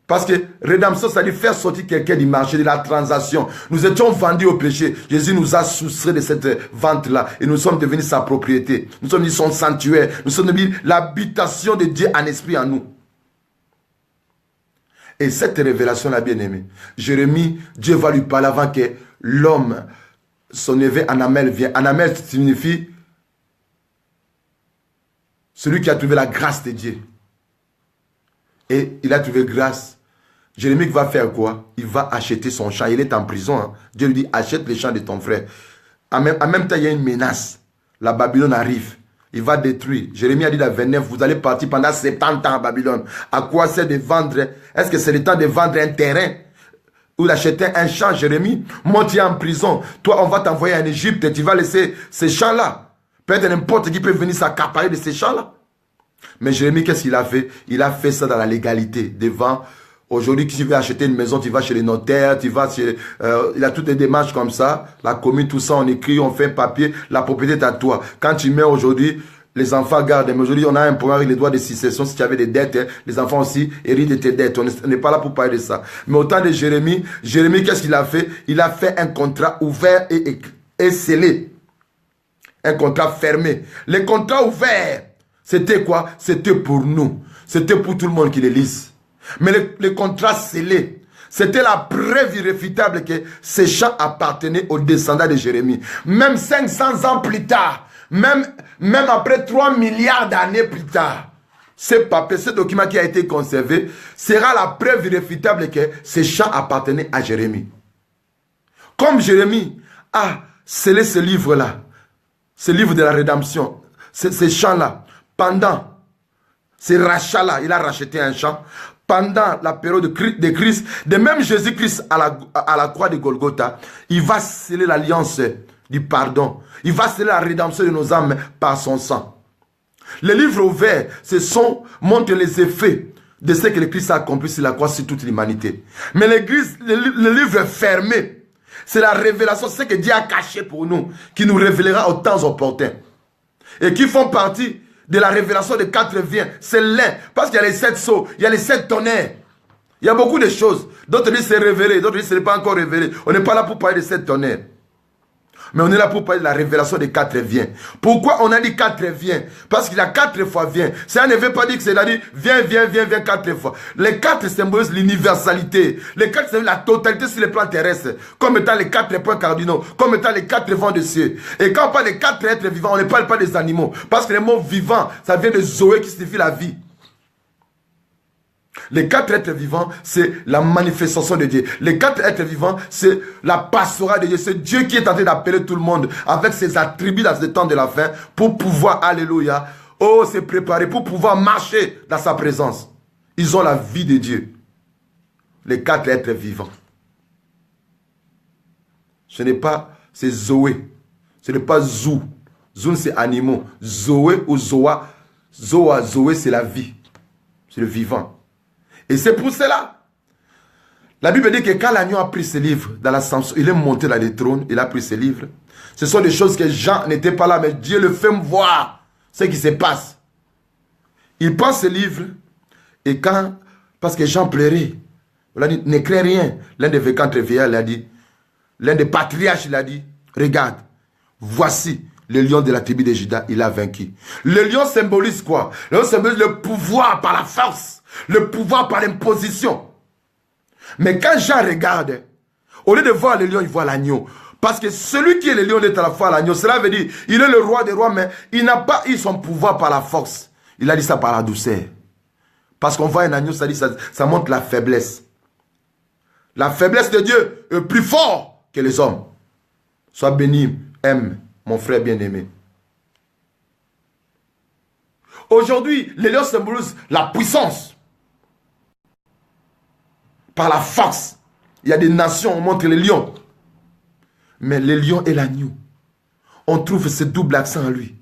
Parce que rédemption, ça dit faire sortir quelqu'un du marché, de la transaction. Nous étions vendus au péché. Jésus nous a soustraits de cette vente-là. Et nous sommes devenus sa propriété. Nous sommes devenus son sanctuaire. Nous sommes devenus l'habitation de Dieu en esprit en nous. Et cette révélation-là, bien aimé, Jérémie, Dieu va lui parler avant que l'homme, son évêque Anamel vienne. Anamel signifie celui qui a trouvé la grâce de Dieu. Et il a trouvé grâce. Jérémie va faire quoi? Il va acheter son champ. Il est en prison. Hein. Dieu lui dit, achète les champs de ton frère. En même temps, il y a une menace. La Babylone arrive. Il va détruire. Jérémie a dit dans 29, vous allez partir pendant 70 ans à Babylone. À quoi c'est de vendre? Est-ce que c'est le temps de vendre un terrain ou d'acheter un champ, Jérémie? Moi, tu es en prison. Toi, on va t'envoyer en Égypte et tu vas laisser ces champs-là. Peut-être n'importe qui peut venir s'accaparer de ces champs-là. Mais Jérémie, qu'est-ce qu'il a fait? Il a fait ça dans la légalité, devant. Aujourd'hui, si tu veux acheter une maison, tu vas chez les notaires, tu vas chez... il a toutes les démarches comme ça. La commune, tout ça, on écrit, on fait un papier. La propriété est à toi. Quand tu mets aujourd'hui, les enfants gardent. Mais aujourd'hui, on a un problème avec les droits de succession. Si tu avais des dettes, hein, les enfants aussi héritent de tes dettes. On n'est pas là pour parler de ça. Mais au temps de Jérémie, qu'est-ce qu'il a fait? Il a fait un contrat ouvert et scellé. Un contrat fermé. Les contrats ouverts, c'était quoi? C'était pour nous. C'était pour tout le monde qui les lise. Mais les contrats scellés, c'était la preuve irréfutable que ces champs appartenaient aux descendants de Jérémie. Même 500 ans plus tard, même après 3 milliards d'années plus tard, ce document qui a été conservé sera la preuve irréfutable que ces champs appartenaient à Jérémie. Comme Jérémie a scellé ce livre-là, ce livre de la rédemption, ces champs-là, pendant ces rachats-là, il a racheté un champ. Pendant la période de Christ, de même Jésus-Christ à la croix de Golgotha, il va sceller l'alliance du pardon. Il va sceller la rédemption de nos âmes par son sang. Les livres ouverts, montrent les effets de ce que le Christ a accompli sur la croix sur toute l'humanité. Mais le livre fermé, c'est la révélation, c'est ce que Dieu a caché pour nous, qui nous révélera au temps opportun. Et qui font partie de la révélation de 4 viens, c'est l'un. Parce qu'il y a les 7 sceaux, il y a les 7 tonnerres. Il y a beaucoup de choses. D'autres disent c'est révélé, d'autres disent ce n'est pas encore révélé. On n'est pas là pour parler de 7 tonnerres. Mais on est là pour parler de la révélation des 4 viens. Pourquoi on a dit 4 viens? Parce qu'il y a 4 fois viens. Ça ne veut pas dire que c'est-à-dire viens 4 fois. Les 4 symbolisent l'universalité. Les 4 symbolisent la totalité sur le plan terrestre. Comme étant les 4 points cardinaux. Comme étant les 4 vents de cieux. Et quand on parle des 4 êtres vivants, on ne parle pas des animaux. Parce que le mot vivant, ça vient de Zoé qui signifie la vie. Les 4 êtres vivants, c'est la manifestation de Dieu. Les 4 êtres vivants, c'est la pastorale de Dieu. C'est Dieu qui est en train d'appeler tout le monde avec ses attributs dans ce temps de la fin pour pouvoir, alléluia, se préparer, pour pouvoir marcher dans sa présence. Ils ont la vie de Dieu. Les 4 êtres vivants. Ce n'est pas, c'est Zoé. Ce n'est pas Zou. Zou, c'est animaux. Zoé ou Zoa. Zoé, c'est la vie. C'est le vivant. Et c'est pour cela. La Bible dit que quand l'agneau a pris ce livre dans l'ascension, il est monté dans le trône, il a pris ce livre. Ce sont des choses que Jean n'était pas là, mais Dieu le fait me voir ce qui se passe. Il prend ce livre et parce que Jean pleurait, on a dit, ne crains rien. L'un des vécantes vieillards l'a dit, l'un des patriarches l'a dit, regarde, voici le lion de la tribu de Juda, il a vaincu. Le lion symbolise quoi? Le lion symbolise le pouvoir par la force. Le pouvoir par l'imposition. Mais quand Jean regarde, au lieu de voir le lion, il voit l'agneau. Parce que celui qui est le lion est à la fois l'agneau. Cela veut dire, il est le roi des rois, mais il n'a pas eu son pouvoir par la force. Il a dit ça par la douceur. Parce qu'on voit un agneau, ça montre la faiblesse. La faiblesse de Dieu est plus fort que les hommes. Sois béni, aime, mon frère bien-aimé. Aujourd'hui, le lion symbolise la puissance. Par la force. Il y a des nations, on montre les lions. Mais le lion et l'agneau, on trouve ce double accent en lui.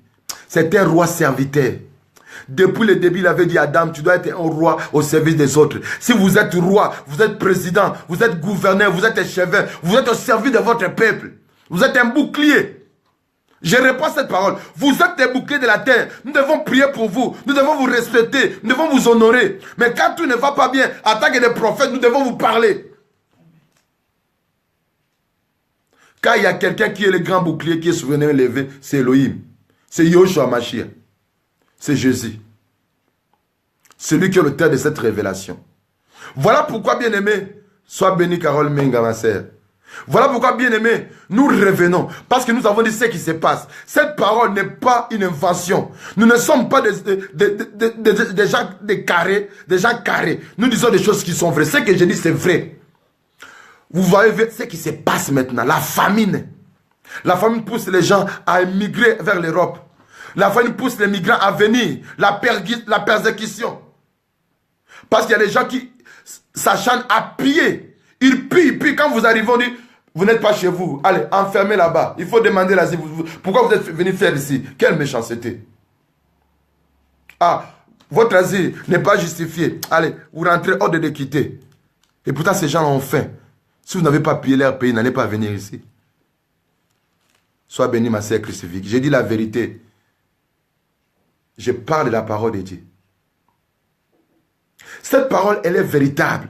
C'est un roi serviteur. Depuis le début, il avait dit à Adam, tu dois être un roi au service des autres. Si vous êtes roi, vous êtes président, vous êtes gouverneur, vous êtes échevin, vous êtes au service de votre peuple. Vous êtes un bouclier. Je réponds à cette parole. Vous êtes des boucliers de la terre. Nous devons prier pour vous. Nous devons vous respecter. Nous devons vous honorer. Mais quand tout ne va pas bien, en tant que des prophètes, nous devons vous parler. Quand il y a quelqu'un qui est le grand bouclier, qui est souverain élevé, c'est Elohim. C'est Yoshua Mashiach. C'est Jésus. Celui qui est l'auteur de cette révélation. Voilà pourquoi, bien-aimé, sois béni Carole Menga, ma sœur. Voilà pourquoi, bien-aimés, nous revenons. Parce que nous avons dit ce qui se passe. Cette parole n'est pas une invention. Nous ne sommes pas des gens carrés, des gens carrés. Nous disons des choses qui sont vraies. Ce que je dis, c'est vrai. Vous voyez ce qui se passe maintenant. La famine. La famine pousse les gens à émigrer vers l'Europe. La famine pousse les migrants à venir. La persécution. Parce qu'il y a des gens qui s'acharnent à piller. Ils pillent. Quand vous arrivez, on dit, vous n'êtes pas chez vous. Allez, enfermez là-bas. Il faut demander l'asile. Pourquoi vous êtes venu faire ici? Quelle méchanceté. Ah, votre asile n'est pas justifié. Allez, vous rentrez hors de l'équité. Et pourtant, ces gens ont faim. Si vous n'avez pas pillé leur pays, n'allez pas venir ici. Sois béni, ma sœur crucifique. J'ai dit la vérité. Je parle de la parole de Dieu. Cette parole, elle est véritable.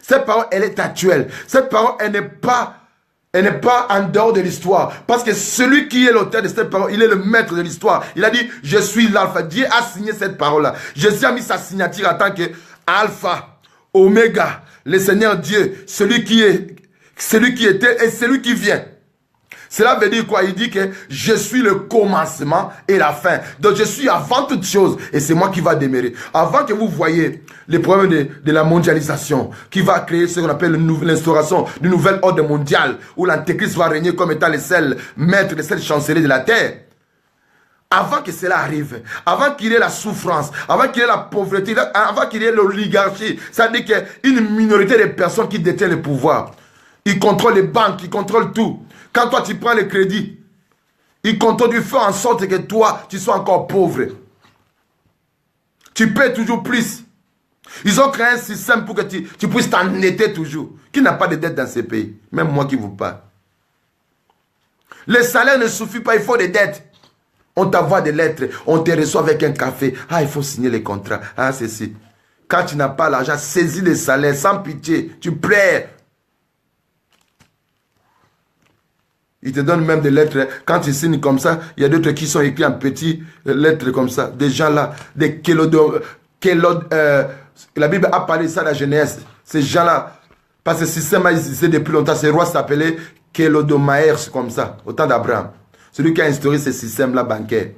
Cette parole, elle est actuelle. Cette parole, elle n'est pas en dehors de l'histoire. Parce que celui qui est l'auteur de cette parole, il est le maître de l'histoire. Il a dit, je suis l'alpha. Dieu a signé cette parole-là. Jésus a mis sa signature en tant que alpha, oméga, le Seigneur Dieu, celui qui était et celui qui vient. Cela veut dire quoi? Il dit que je suis le commencement et la fin. Donc je suis avant toute chose et c'est moi qui va demeurer. Avant que vous voyez les problèmes de la mondialisation qui va créer ce qu'on appelle l'instauration d'une nouvelle ordre mondiale où l'antéchrist va régner comme étant le seul maître, le seul chancelier de la terre. Avant que cela arrive, avant qu'il y ait la souffrance, avant qu'il y ait la pauvreté, avant qu'il y ait l'oligarchie, ça veut dire qu'il y a une minorité de personnes qui détiennent le pouvoir. Ils contrôlent les banques, ils contrôlent tout. Quand toi tu prends le crédit, ils contrôlent du faire en sorte que toi tu sois encore pauvre. Tu paies toujours plus. Ils ont créé un système pour que tu puisses t'endetter toujours. Qui n'a pas de dette dans ces pays? Même moi qui vous parle. Le salaire ne suffit pas, il faut des dettes. On t'envoie des lettres, on te reçoit avec un café. Ah, il faut signer les contrats. Ah, ceci. Quand tu n'as pas l'argent, saisis les salaires sans pitié. Tu pleures. Ils te donnent même des lettres. Quand tu signes comme ça, il y a d'autres qui sont écrits en petites lettres comme ça. Des gens là, des la Bible a parlé de ça dans la Genèse. Ces gens-là, parce que ce système a existé depuis longtemps. Ces rois s'appelaient Kélodomaïr, comme ça, au temps d'Abraham. Celui qui a instauré ce système-là bancaire.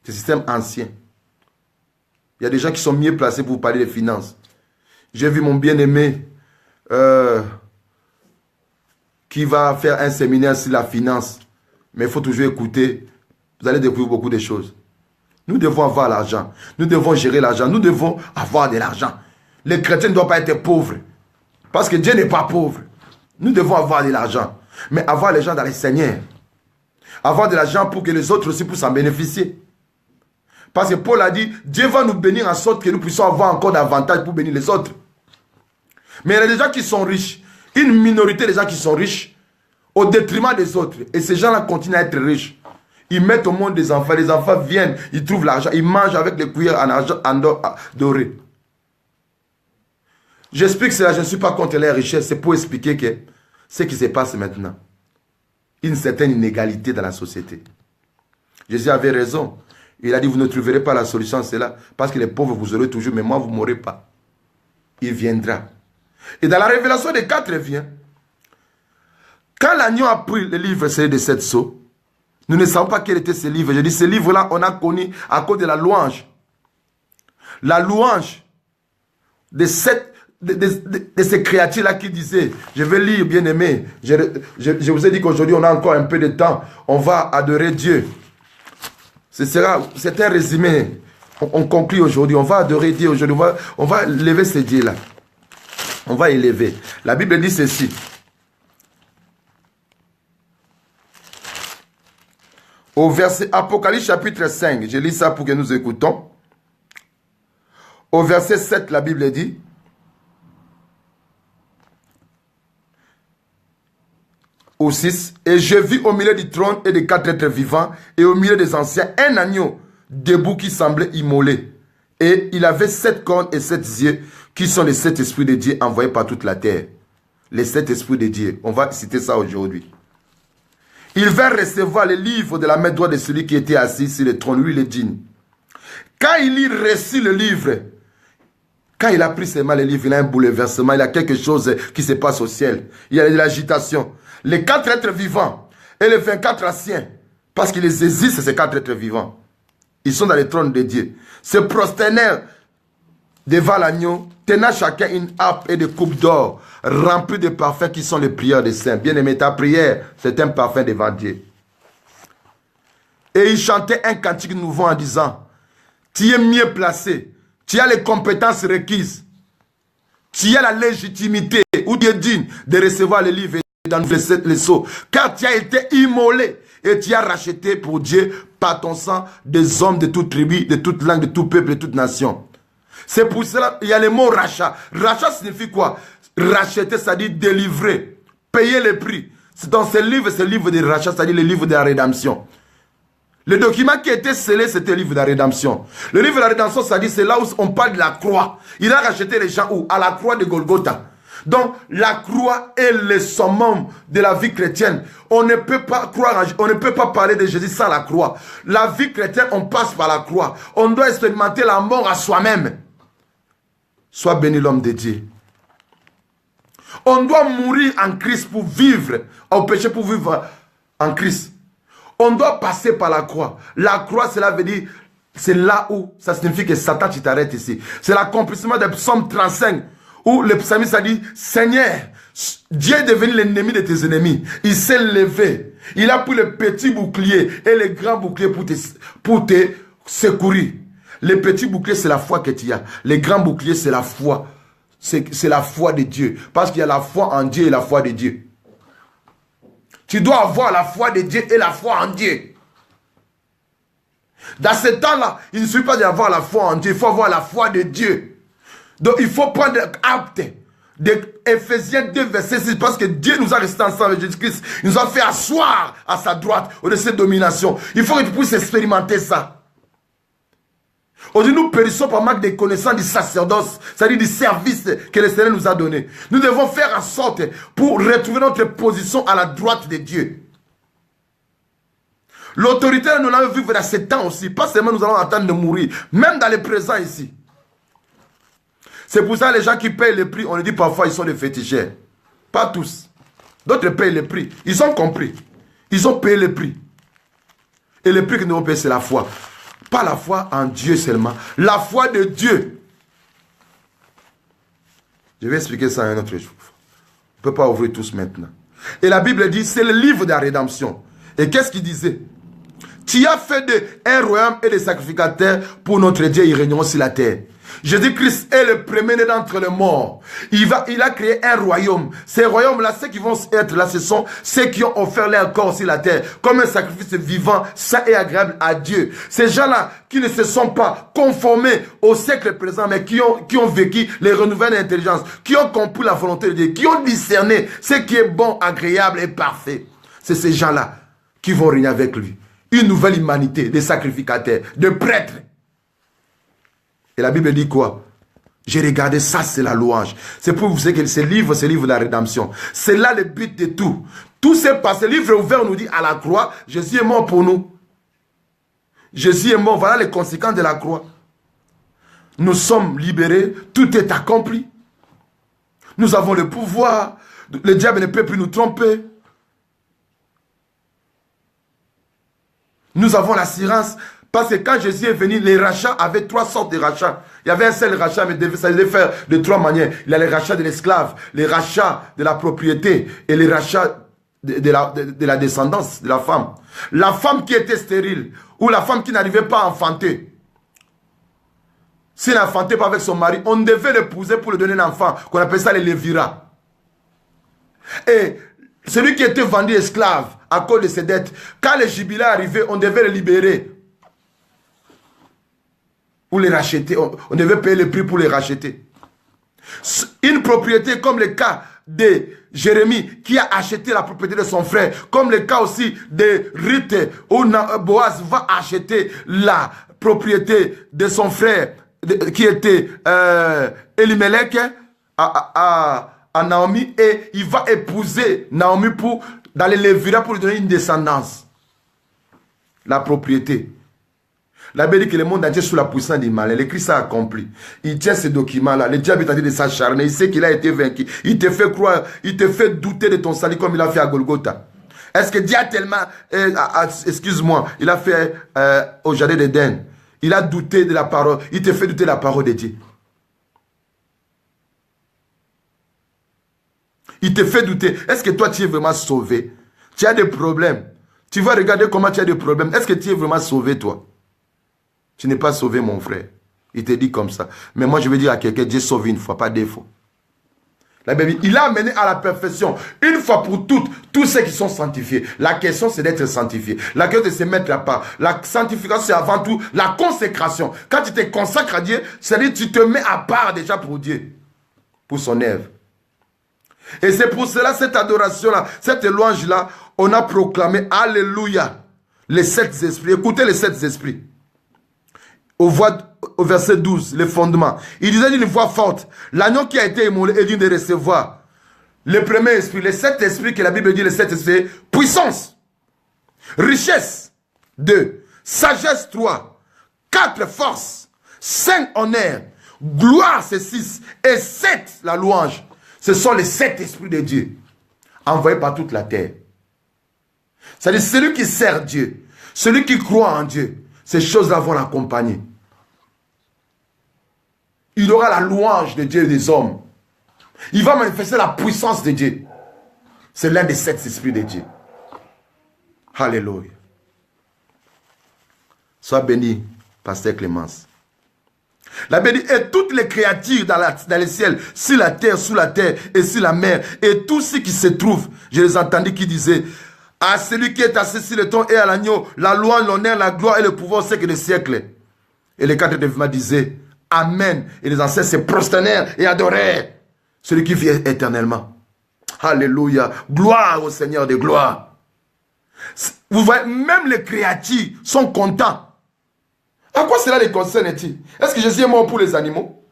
Ce système ancien. Il y a des gens qui sont mieux placés pour vous parler de finances. J'ai vu mon bien-aimé qui va faire un séminaire sur la finance. Mais il faut toujours écouter. Vous allez découvrir beaucoup de choses. Nous devons avoir l'argent. Nous devons gérer l'argent. Nous devons avoir de l'argent. Les chrétiens ne doivent pas être pauvres. Parce que Dieu n'est pas pauvre. Nous devons avoir de l'argent. Mais avoir les gens dans les Seigneurs. Avoir de l'argent pour que les autres aussi puissent en bénéficier. Parce que Paul a dit, Dieu va nous bénir en sorte que nous puissions avoir encore davantage pour bénir les autres. Mais il y a des gens qui sont riches. Une minorité des gens qui sont riches au détriment des autres. Et ces gens-là continuent à être riches. Ils mettent au monde des enfants. Les enfants viennent, ils trouvent l'argent. Ils mangent avec les cuillères en argent doré. J'explique cela, je ne suis pas contre les richesses. C'est pour expliquer que ce qui se passe maintenant. Une certaine inégalité dans la société. Jésus avait raison. Il a dit, vous ne trouverez pas la solution à cela. Parce que les pauvres, vous aurez toujours, mais moi, vous ne m'aurez pas. Il viendra. Et dans la révélation des 4 vient. Quand l'agneau a pris le livre de 7 sceaux, nous ne savons pas quel était ce livre. Je dis, ce livre-là, on a connu à cause de la louange. La louange de ces créatures-là qui disaient, je vais lire, bien aimé. Je vous ai dit qu'aujourd'hui, on a encore un peu de temps. On va adorer Dieu. C'est un résumé. On conclut aujourd'hui. On va adorer Dieu aujourd'hui. On va lever ce Dieu-là. On va élever. La Bible dit ceci. Au verset Apocalypse chapitre 5, je lis ça pour que nous écoutons. Au verset 7, la Bible dit, au 6, et je vis au milieu du trône et des 4 êtres vivants, et au milieu des anciens, un agneau debout qui semblait immolé. Et il avait 7 cornes et 7 yeux, qui sont les 7 esprits de Dieu envoyés par toute la terre. Les 7 esprits de Dieu. On va citer ça aujourd'hui. Il vint recevoir le livre de la main droite de celui qui était assis sur le trône, lui le digne. Quand il y reçut le livre, quand il a pris seulement le livre, il a un bouleversement, il y a quelque chose qui se passe au ciel. Il y a de l'agitation. Les 4 êtres vivants et les 24 anciens, parce qu'ils existent, ces 4 êtres vivants, ils sont dans le trône de Dieu, se prosternèrent devant l'agneau, tenant chacun une harpe et des coupes d'or, remplies de parfums qui sont les prières des saints. Bien-aimé, ta prière, c'est un parfum devant Dieu. Et ils chantaient un cantique nouveau en disant, tu es mieux placé, tu as les compétences requises, tu as la légitimité, ou tu es digne de recevoir le livre et d'en les sceaux, car tu as été immolé et tu as racheté pour Dieu par ton sang des hommes de toute tribu, de toute langue, de tout peuple, de toute nation. C'est pour cela qu'il y a le mot rachat. Rachat signifie quoi? Racheter, c'est-à-dire délivrer, payer le prix. Dans ce livre de rachat, c'est-à-dire le livre de la rédemption. Le document qui était scellé, c'était le livre de la rédemption. Le livre de la rédemption, c'est-à-dire c'est là où on parle de la croix. Il a racheté les gens où? À la croix de Golgotha. Donc, la croix est le summum de la vie chrétienne. On ne peut pas croire, on ne peut pas parler de Jésus sans la croix. La vie chrétienne, on passe par la croix. On doit expérimenter la mort à soi-même. Sois béni l'homme de Dieu. On doit mourir en Christ pour vivre, au péché pour vivre en Christ. On doit passer par la croix. La croix, cela veut dire, c'est là où, ça signifie que Satan, tu t'arrêtes ici. C'est l'accomplissement de Psaume 35, où le psalmiste a dit, Seigneur, Dieu est devenu l'ennemi de tes ennemis. Il s'est levé. Il a pris le petit bouclier et le grand bouclier pour te secourir. Le petit bouclier, c'est la foi que tu as. Le grand bouclier, c'est la foi. C'est la foi de Dieu. Parce qu'il y a la foi en Dieu et la foi de Dieu. Tu dois avoir la foi de Dieu et la foi en Dieu. Dans ce temps-là, il ne suffit pas d'avoir la foi en Dieu. Il faut avoir la foi de Dieu. Donc, il faut prendre acte de Ephésiens 2, verset 6. Parce que Dieu nous a restés ensemble avec Jésus-Christ. Il nous a fait asseoir à sa droite au-dessus de cette domination. Il faut que tu puisses expérimenter ça. Aujourd'hui, nous périssons par manque de connaissance du sacerdoce, c'est-à-dire du service que le Seigneur nous a donné. Nous devons faire en sorte pour retrouver notre position à la droite de Dieu. L'autorité, nous l'avons vu dans ces temps aussi. Pas seulement nous allons attendre de mourir, même dans le présent ici. C'est pour ça que les gens qui payent le prix, on le dit parfois, ils sont des féticheurs. Pas tous. D'autres payent le prix. Ils ont compris. Ils ont payé le prix. Et le prix que nous devons payer, c'est la foi. Pas la foi en Dieu seulement. La foi de Dieu. Je vais expliquer ça un autre jour. On ne peut pas ouvrir tous maintenant. Et la Bible dit, c'est le livre de la rédemption. Et qu'est-ce qu'il disait? Tu as fait un royaume et des sacrificateurs pour notre Dieu, ils régneront sur la terre. Jésus-Christ est le premier-né d'entre les morts. Il a créé un royaume. Ces royaumes-là, ceux qui vont être là, ce sont ceux qui ont offert leur corps sur la terre comme un sacrifice vivant, saint et agréable à Dieu. Ces gens-là qui ne se sont pas conformés au siècle présent, mais qui ont vécu les renouvellements d'intelligence, qui ont compris la volonté de Dieu, qui ont discerné ce qui est bon, agréable et parfait. C'est ces gens-là qui vont régner avec lui. Une nouvelle humanité, des sacrificateurs, de prêtres. Et la Bible dit quoi? J'ai regardé ça, c'est la louange. C'est pour vous dire que ce livre, c'est le livre de la rédemption. C'est là le but de tout. Tout s'est passé. Le livre ouvert nous dit à la croix, Jésus est mort pour nous. Jésus est mort, voilà les conséquences de la croix. Nous sommes libérés, tout est accompli. Nous avons le pouvoir. Le diable ne peut plus nous tromper. Nous avons l'assurance. Parce que quand Jésus est venu, les rachats avaient 3 sortes de rachats. Il y avait un seul rachat, mais ça devait faire de 3 manières. Il y a les rachats de l'esclave, les rachats de la propriété et les rachats de la descendance de la femme. La femme qui était stérile ou la femme qui n'arrivait pas à enfanter. S'il n'enfantait pas avec son mari, on devait l'épouser pour lui donner un enfant, qu'on appelle ça les léviras. Et Celui qui était vendu esclave à cause de ses dettes, quand les jubilés arrivaient, on devait le libérer. Ou les racheter. On devait payer le prix pour les racheter. Une propriété comme le cas de Jérémie qui a acheté la propriété de son frère, comme le cas aussi de Ruth où Boaz va acheter la propriété de son frère qui était Elimelech à Naomi, et il va épouser Naomi pour dans les Lévira pour lui donner une descendance. La propriété. La Bible dit que le monde entier est sous la puissance du mal. Le Christ a accompli. Il tient ce document-là. Le diable est en train de s'acharner. Il sait qu'il a été vaincu. Il te fait croire, il te fait douter de ton salut comme il a fait à Golgotha. Est-ce que Dieu a tellement, excuse-moi, il a fait au jardin d'Éden. Il a douté de la parole. Il te fait douter de la parole de Dieu. Il te fait douter. Est-ce que toi tu es vraiment sauvé? Tu as des problèmes. Tu vas regarder comment tu as des problèmes. Est-ce que tu es vraiment sauvé toi? Tu n'es pas sauvé, mon frère. Il te dit comme ça. Mais moi, je veux dire à quelqu'un, Dieu sauve une fois, pas deux fois. La Bible, il a amené à la perfection, une fois pour toutes, tous ceux qui sont sanctifiés. La question, c'est d'être sanctifié. La question, c'est de se mettre à part. La sanctification, c'est avant tout la consécration. Quand tu te consacres à Dieu, c'est-à-dire que tu te mets à part déjà pour Dieu, pour son œuvre. Et c'est pour cela, cette adoration-là, cette louange-là, on a proclamé, Alléluia, les 7 esprits. Écoutez les 7 esprits. Au verset 12, les fondements. Il disait d'une voix forte, l'agneau qui a été immolé est digne de recevoir le premier esprit, les 7 esprits que la Bible dit, les 7 esprits, puissance, richesse, 2, sagesse, 3, 4, force, 5, honneur, gloire, c'est 6, et 7, la louange. Ce sont les 7 esprits de Dieu, envoyés par toute la terre. C'est-à-dire celui qui sert Dieu, celui qui croit en Dieu, ces choses-là vont l'accompagner. Il aura la louange de Dieu et des hommes. Il va manifester la puissance de Dieu. C'est l'un des 7 esprits de Dieu. Alléluia. Sois béni, Pasteur Clémence. La Bible dit, et toutes les créatures dans les ciels, sur la terre, sous la terre et sur la mer, et tous ceux qui se trouvent, je les entendis qui disaient, à celui qui est assis sur le trône et à l'agneau, la louange, l'honneur, la gloire et le pouvoir au siècle des siècles. Et les 4 devins disaient, Amen. Et les ancêtres se prosternèrent et adorèrent celui qui vit éternellement. Alléluia. Gloire au Seigneur de gloire. Vous voyez, même les créatures sont contents. À quoi cela les concerne-t-il? Est-ce que Jésus est mort pour les animaux?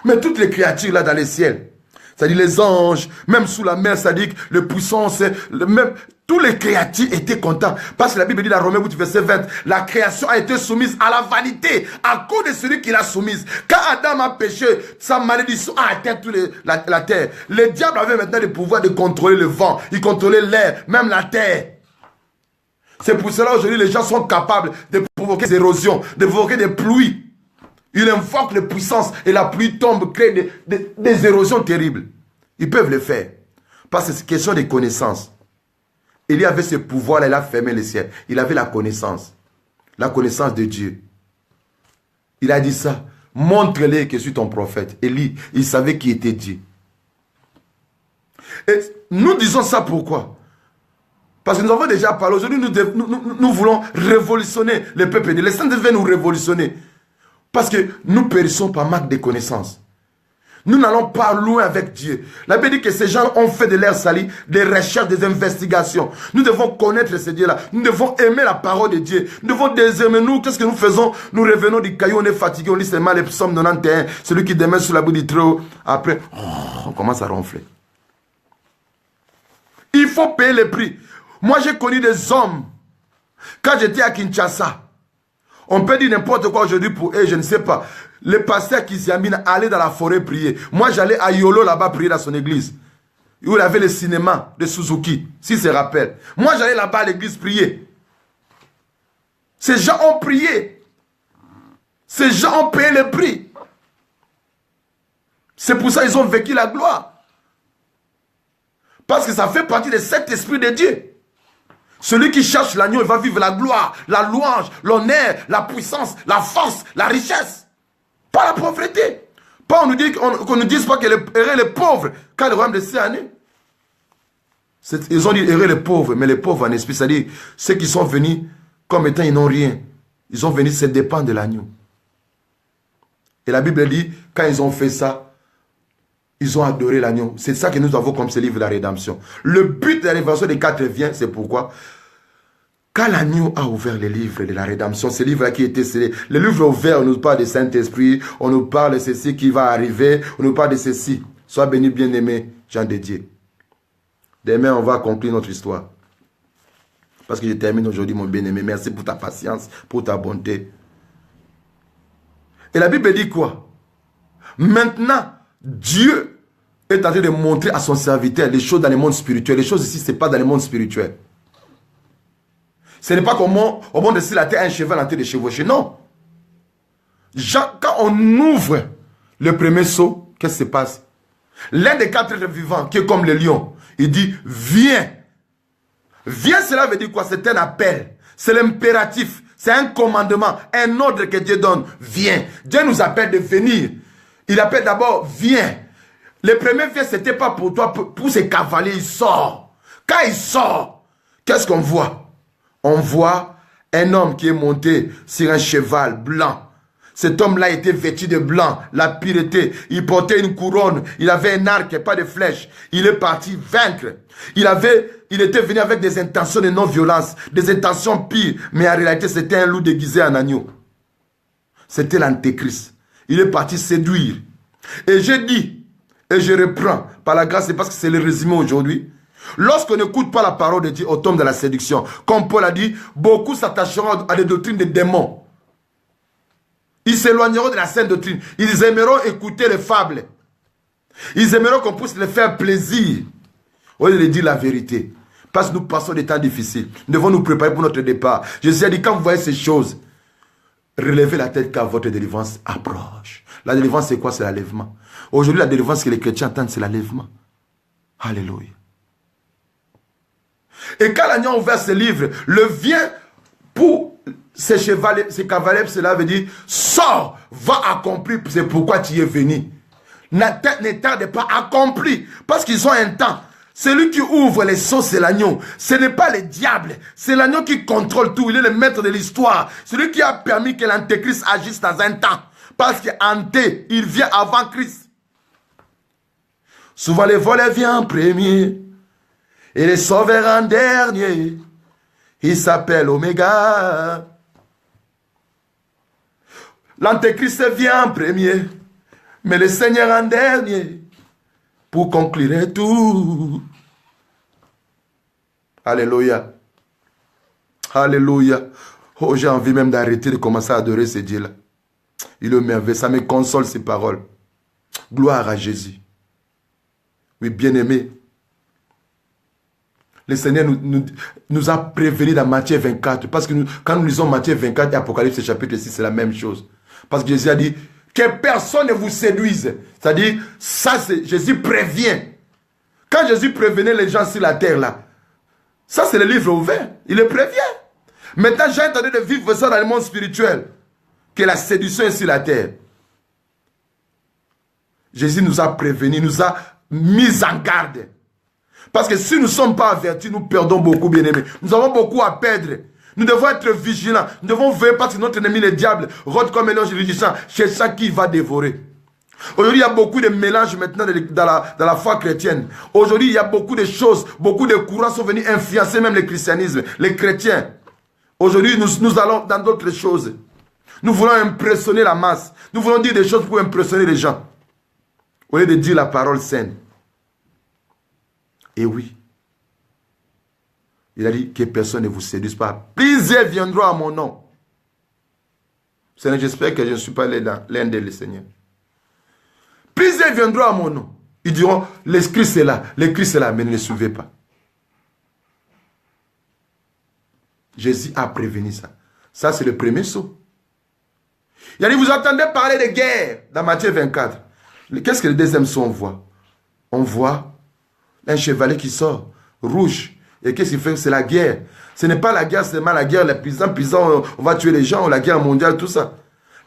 Mais toutes les créatures là dans les ciels, c'est-à-dire les anges, même sous la mer, c'est-à-dire les puissances, même tous les créatures étaient contents. Parce que la Bible dit dans Romains 8, verset 20, la création a été soumise à la vanité à cause de celui qui l'a soumise. Quand Adam a péché, sa malédiction a atteint toute la terre. Le diable avait maintenant le pouvoir de contrôler le vent, il contrôlait l'air, même la terre. C'est pour cela aujourd'hui les gens sont capables de provoquer des érosions, de provoquer des pluies. Il invoque les puissances et la pluie tombe, crée des érosions terribles. Ils peuvent le faire. Parce que c'est question de connaissance. Il y avait ce pouvoir-là, il a fermé les ciels. Il avait la connaissance de Dieu. Il a dit ça. Montre-les que je suis ton prophète. Élie, il savait qui était Dieu. Et nous disons ça pourquoi? Parce que nous avons déjà parlé. Aujourd'hui, nous voulons révolutionner le peuple. Les saints devaient nous révolutionner. Parce que nous périssons par manque de connaissances. Nous n'allons pas loin avec Dieu. La Bible dit que ces gens ont fait de l'air sali des recherches, des investigations. Nous devons connaître ce Dieu-là. Nous devons aimer la parole de Dieu. Nous devons désirer. Nous, qu'est-ce que nous faisons? Nous revenons du caillou, on est fatigué, on lit seulement les psaumes 91. Celui qui demeure sur la boue du trou. Après, on commence à ronfler. Il faut payer le prix. Moi, j'ai connu des hommes. Quand j'étais à Kinshasa, on peut dire n'importe quoi aujourd'hui pour eux, je ne sais pas. Le pasteur Kiziamine allait dans la forêt prier. Moi, j'allais à Yolo là-bas prier dans son église. Où il avait le cinéma de Suzuki, s'il se rappelle. Moi, j'allais là-bas à l'église prier. Ces gens ont prié. Ces gens ont payé le prix. C'est pour ça qu'ils ont vécu la gloire. Parce que ça fait partie de cet esprit de Dieu. Celui qui cherche l'agneau, il va vivre la gloire, la louange, l'honneur, la puissance, la force, la richesse. Pas la pauvreté. Pas qu'on nous dise pas qu'elle est pauvre quand le royaume de cieux en est. Ils ont dit heureux les pauvres, mais les pauvres en esprit, c'est-à-dire ceux qui sont venus comme étant ils n'ont rien. Ils ont venu se dépendre de l'agneau. Et la Bible dit, quand ils ont fait ça, ils ont adoré l'agneau. C'est ça que nous avons comme ce livre de la rédemption. Le but de la révélation des 4 vient, c'est pourquoi quand l'agneau a ouvert les livres de la rédemption, ce livre-là qui était scellé, le livre ouvert, on nous parle de Saint-Esprit, on nous parle de ceci qui va arriver, on nous parle de ceci. Sois béni, bien-aimé, Jean de Dieu. Demain, on va conclure notre histoire. Parce que je termine aujourd'hui, mon bien-aimé. Merci pour ta patience, pour ta bonté. Et la Bible dit quoi? Maintenant, Dieu est en train de montrer à son serviteur les choses dans le monde spirituel. Les choses ici, ce n'est pas dans le monde spirituel. Ce n'est pas comme au monde de la terre, un cheval en train de chevaucher. Non. Quand on ouvre le premier seau, qu'est-ce qui se passe? L'un des 4 êtres vivants, qui est comme le lion, il dit, viens. Viens, cela veut dire quoi? C'est un appel. C'est l'impératif. C'est un commandement, un ordre que Dieu donne. Viens. Dieu nous appelle de venir. Il appelle d'abord, viens. Le premier vient, ce n'était pas pour toi, pour ces cavaliers, il sort. Quand il sort, qu'est-ce qu'on voit? On voit un homme qui est monté sur un cheval blanc. Cet homme-là était vêtu de blanc, la pureté. Il portait une couronne, il avait un arc et pas de flèche. Il est parti vaincre. Il était venu avec des intentions de non-violence, des intentions pires. Mais en réalité, c'était un loup déguisé en agneau. C'était l'antéchrist. Il est parti séduire. Et je dis, et je reprends, par la grâce, c'est parce que c'est le résumé aujourd'hui. Lorsqu'on n'écoute pas la parole de Dieu, on tombe dans la séduction. Comme Paul a dit, beaucoup s'attacheront à des doctrines de démons. Ils s'éloigneront de la sainte doctrine. Ils aimeront écouter les fables. Ils aimeront qu'on puisse les faire plaisir. Au lieu de dire la vérité. Parce que nous passons des temps difficiles. Nous devons nous préparer pour notre départ. Jésus a dit, quand vous voyez ces choses, relevez la tête car votre délivrance approche. La délivrance, c'est quoi? C'est l'enlèvement. Aujourd'hui, la délivrance que les chrétiens attendent, c'est l'enlèvement. Alléluia. Et quand l'agneau a ouvert ce livre, le vient pour ces chevaliers, ces cavaliers, cela veut dire, sors, va accomplir, c'est pourquoi tu es venu. Ne tarde pas, accompli, parce qu'ils ont un temps. Celui qui ouvre les sceaux, c'est l'agneau. Ce n'est pas le diable, c'est l'agneau qui contrôle tout, il est le maître de l'histoire. Celui qui a permis que l'antéchrist agisse dans un temps. Parce qu'Anté, il vient avant Christ. Souvent les voleurs viennent en premier. Et les sauveurs en dernier. Il s'appelle Oméga. L'antéchrist vient en premier. Mais le Seigneur en dernier. Pour conclure tout. Alléluia. Alléluia. Oh, j'ai envie même d'arrêter de commencer à adorer ce Dieu-là. Il est merveilleux. Ça me console ces paroles. Gloire à Jésus. Oui, bien-aimé. Le Seigneur nous a prévenus dans Matthieu 24. Parce que quand nous lisons Matthieu 24 et Apocalypse chapitre 6, c'est la même chose. Parce que Jésus a dit que personne ne vous séduise. C'est-à-dire, ça, Jésus prévient. Quand Jésus prévenait les gens sur la terre, là, ça, c'est le livre ouvert. Il le prévient. Maintenant, j'ai entendu de vivre ça dans le monde spirituel. Que la séduction est sur la terre. Jésus nous a prévenus, nous a mis en garde. Parce que si nous ne sommes pas avertis, nous perdons beaucoup, bien-aimés. Nous avons beaucoup à perdre. Nous devons être vigilants. Nous devons veiller parce que notre ennemi, le diable, rôde comme un ange rugissant, cherchant qui va dévorer. Aujourd'hui, il y a beaucoup de mélanges maintenant dans la foi chrétienne. Aujourd'hui, il y a beaucoup de choses, beaucoup de courants sont venus influencer même le christianisme, les chrétiens. Aujourd'hui, nous allons dans d'autres choses. Nous voulons impressionner la masse. Nous voulons dire des choses pour impressionner les gens. Au lieu de dire la parole saine. Et oui. Il a dit que personne ne vous séduise pas. Plusieurs viendront à mon nom. Seigneur, j'espère que je ne suis pas l'un des Seigneurs. Plusieurs viendront à mon nom. Ils diront, le Christ est là, le Christ est là, mais ne le suivez pas. Jésus a prévenu ça. Ça, c'est le premier saut. Il a dit, vous entendez parler de guerre dans Matthieu 24. Qu'est-ce que le deuxième saut on voit? On voit un chevalier qui sort, rouge. Et qu'est-ce qu'il fait? C'est la guerre. Ce n'est pas la guerre seulement, la guerre, les paysans, on va tuer les gens, ou la guerre mondiale, tout ça.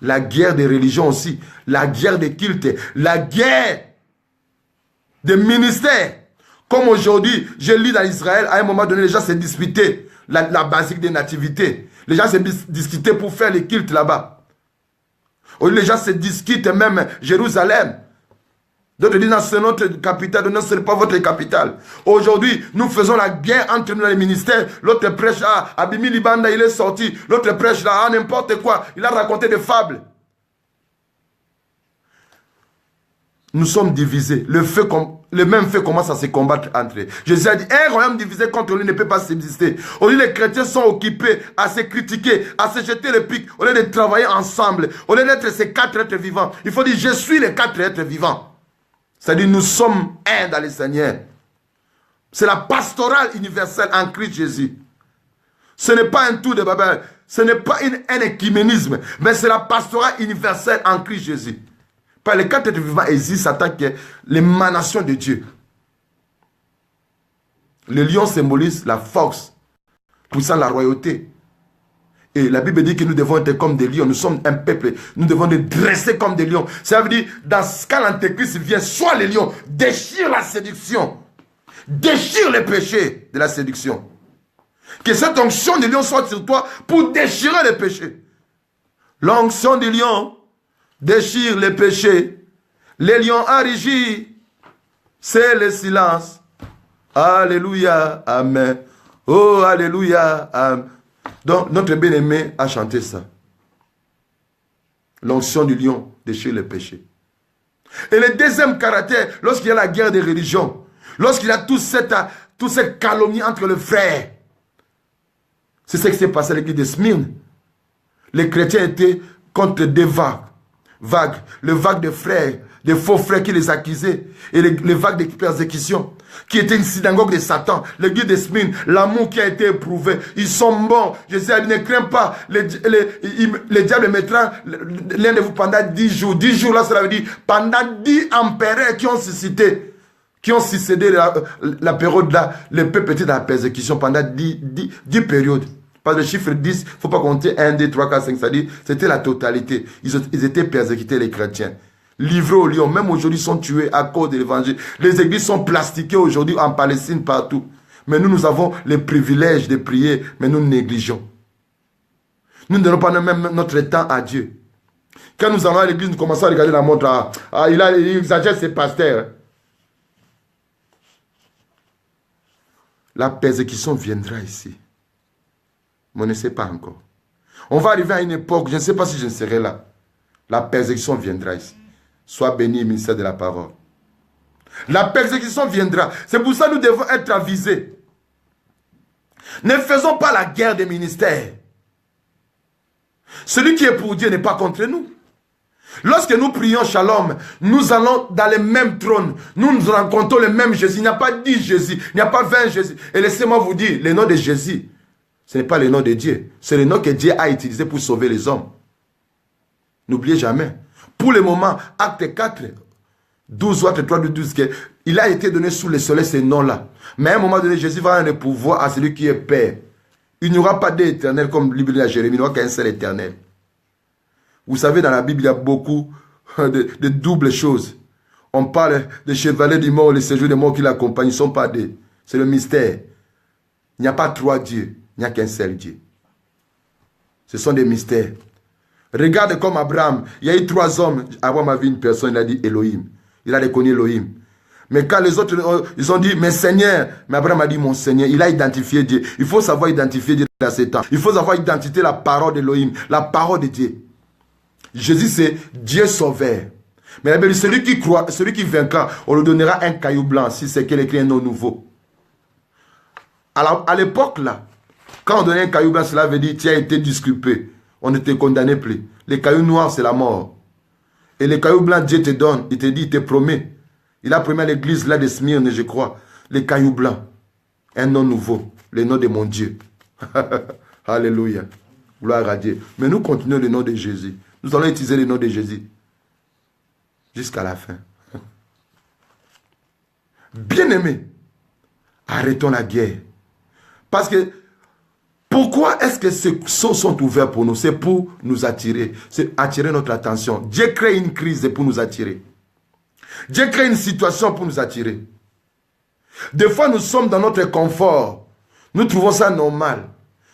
La guerre des religions aussi. La guerre des cultes. La guerre des ministères. Comme aujourd'hui, je lis dans Israël, à un moment donné, les gens se disputaient la basique des nativités. Les gens se disputaient pour faire les cultes là-bas. Aujourd'hui, les gens se discutent même Jérusalem. D'autres disent, c'est notre capitale, non, ce n'est pas votre capitale. Aujourd'hui, nous faisons la guerre entre nous dans les ministères. L'autre prêche, Abimi Libanda, il est sorti. L'autre prêche, là, n'importe quoi. Il a raconté des fables. Nous sommes divisés. Le même fait commence à se combattre entre eux. Jésus a dit, un royaume divisé contre lui ne peut pas subsister. Aujourd'hui, les chrétiens sont occupés à se critiquer, à se jeter le pic, au lieu de travailler ensemble, au lieu d'être ces 4 êtres vivants. Il faut dire, je suis les 4 êtres vivants. C'est-à-dire, nous sommes un dans le Seigneur. C'est la pastorale universelle en Christ Jésus. Ce n'est pas un tour de Babel, ce n'est pas un écuménisme, mais c'est la pastorale universelle en Christ Jésus. Par les 4 êtres vivants existent en tant que l'émanation de Dieu. Le lion symbolise la force, poussant la royauté. Et la Bible dit que nous devons être comme des lions. Nous sommes un peuple. Nous devons nous dresser comme des lions. Ça veut dire, dans ce cas, l'antéchrist vient, soit les lions, déchire la séduction. Déchire le péché de la séduction. Que cette onction de lion soit sur toi pour déchirer le péché. L'onction du lion déchire les péchés. Les lions enrigis, c'est le silence. Alléluia, amen. Oh, alléluia, amen. Donc, notre bien-aimé a chanté ça. L'onction du lion déchire les péchés. Et le deuxième caractère, lorsqu'il y a la guerre des religions, lorsqu'il y a toute cette calomnie entre les frères, c'est ce qui s'est passé à l'église de Smyrne. Les chrétiens étaient contre des vagues, le vague de frères, des faux frères qui les accusaient, et les vagues de persécution, qui était une synagogue de Satan, l'église de Smyrne, l'amour qui a été éprouvé, ils sont bons. Jésus a dit, ne crains pas, le diable mettra l'un de vous pendant 10 jours. 10 jours là, cela veut dire pendant 10 empereurs qui ont suscité, qui ont succédé la période là, le peuple était dans la persécution pendant 10 périodes. Parce que le chiffre 10, il ne faut pas compter 1, 2, 3, 4, 5, c'est-à-dire c'était la totalité. Ils étaient persécutés, les chrétiens. Livrés aux lions, même aujourd'hui sont tués à cause de l'évangile. Les églises sont plastiquées aujourd'hui en Palestine, partout. Mais nous avons le privilège de prier, mais nous négligeons. Nous ne donnons pas même notre temps à Dieu. Quand nous allons à l'église, nous commençons à regarder la montre. Il exagère ses pasteurs. La persécution viendra ici. Mais on ne sait pas encore. On va arriver à une époque, je ne sais pas si je serai là. La persécution viendra ici. Sois béni, ministère de la parole. La persécution viendra. C'est pour ça que nous devons être avisés. Ne faisons pas la guerre des ministères. Celui qui est pour Dieu n'est pas contre nous. Lorsque nous prions Shalom, nous allons dans le même trône. Nous rencontrons le même Jésus. Il n'y a pas 10 Jésus, il n'y a pas 20 Jésus. Et laissez-moi vous dire, le nom de Jésus, ce n'est pas le nom de Dieu. C'est le nom que Dieu a utilisé pour sauver les hommes. N'oubliez jamais. Pour le moment, acte 4, 12 ou acte 3, 12, il a été donné sous le soleil ce nom-là. Mais à un moment donné, Jésus va donner le pouvoir à celui qui est Père. Il n'y aura pas d'éternel comme Bible à Jérémie, il n'y aura qu'un seul éternel. Vous savez, dans la Bible, il y a beaucoup de doubles choses. On parle des chevaliers du mort, les séjours des morts qui l'accompagnent, ils ne sont pas des. C'est le mystère. Il n'y a pas 3 dieux, il n'y a qu'un seul Dieu. Ce sont des mystères. Regarde comme Abraham, il y a eu 3 hommes. Abraham a vu une personne, il a dit Elohim. Il a reconnu Elohim. Mais quand les autres, ils ont dit, mais Seigneur, mais Abraham a dit, mon Seigneur, il a identifié Dieu. Il faut savoir identifier Dieu dans ces temps. Il faut savoir identifier la parole d'Elohim, la parole de Dieu. Jésus, c'est Dieu sauveur. Mais la Bible dit, celui qui croit, celui qui vaincra, on lui donnera un caillou blanc, si c'est qu'il écrit un nom nouveau. Alors, à l'époque, là, quand on donnait un caillou blanc, cela veut dire, tu as été disculpé. On ne te condamnait plus. Les cailloux noirs, c'est la mort. Et les cailloux blancs, Dieu te donne. Il te dit, il te promet. Il a promis à l'église là de Smyrne, je crois. Les cailloux blancs. Un nom nouveau. Le nom de mon Dieu. Alléluia. Gloire à Dieu. Mais nous continuons le nom de Jésus. Nous allons utiliser le nom de Jésus. Jusqu'à la fin. Bien-aimés, arrêtons la guerre. Parce que pourquoi est-ce que ces sauts sont ouverts pour nous? C'est pour nous attirer. C'est attirer notre attention. Dieu crée une crise pour nous attirer. Dieu crée une situation pour nous attirer. Des fois, nous sommes dans notre confort. Nous trouvons ça normal.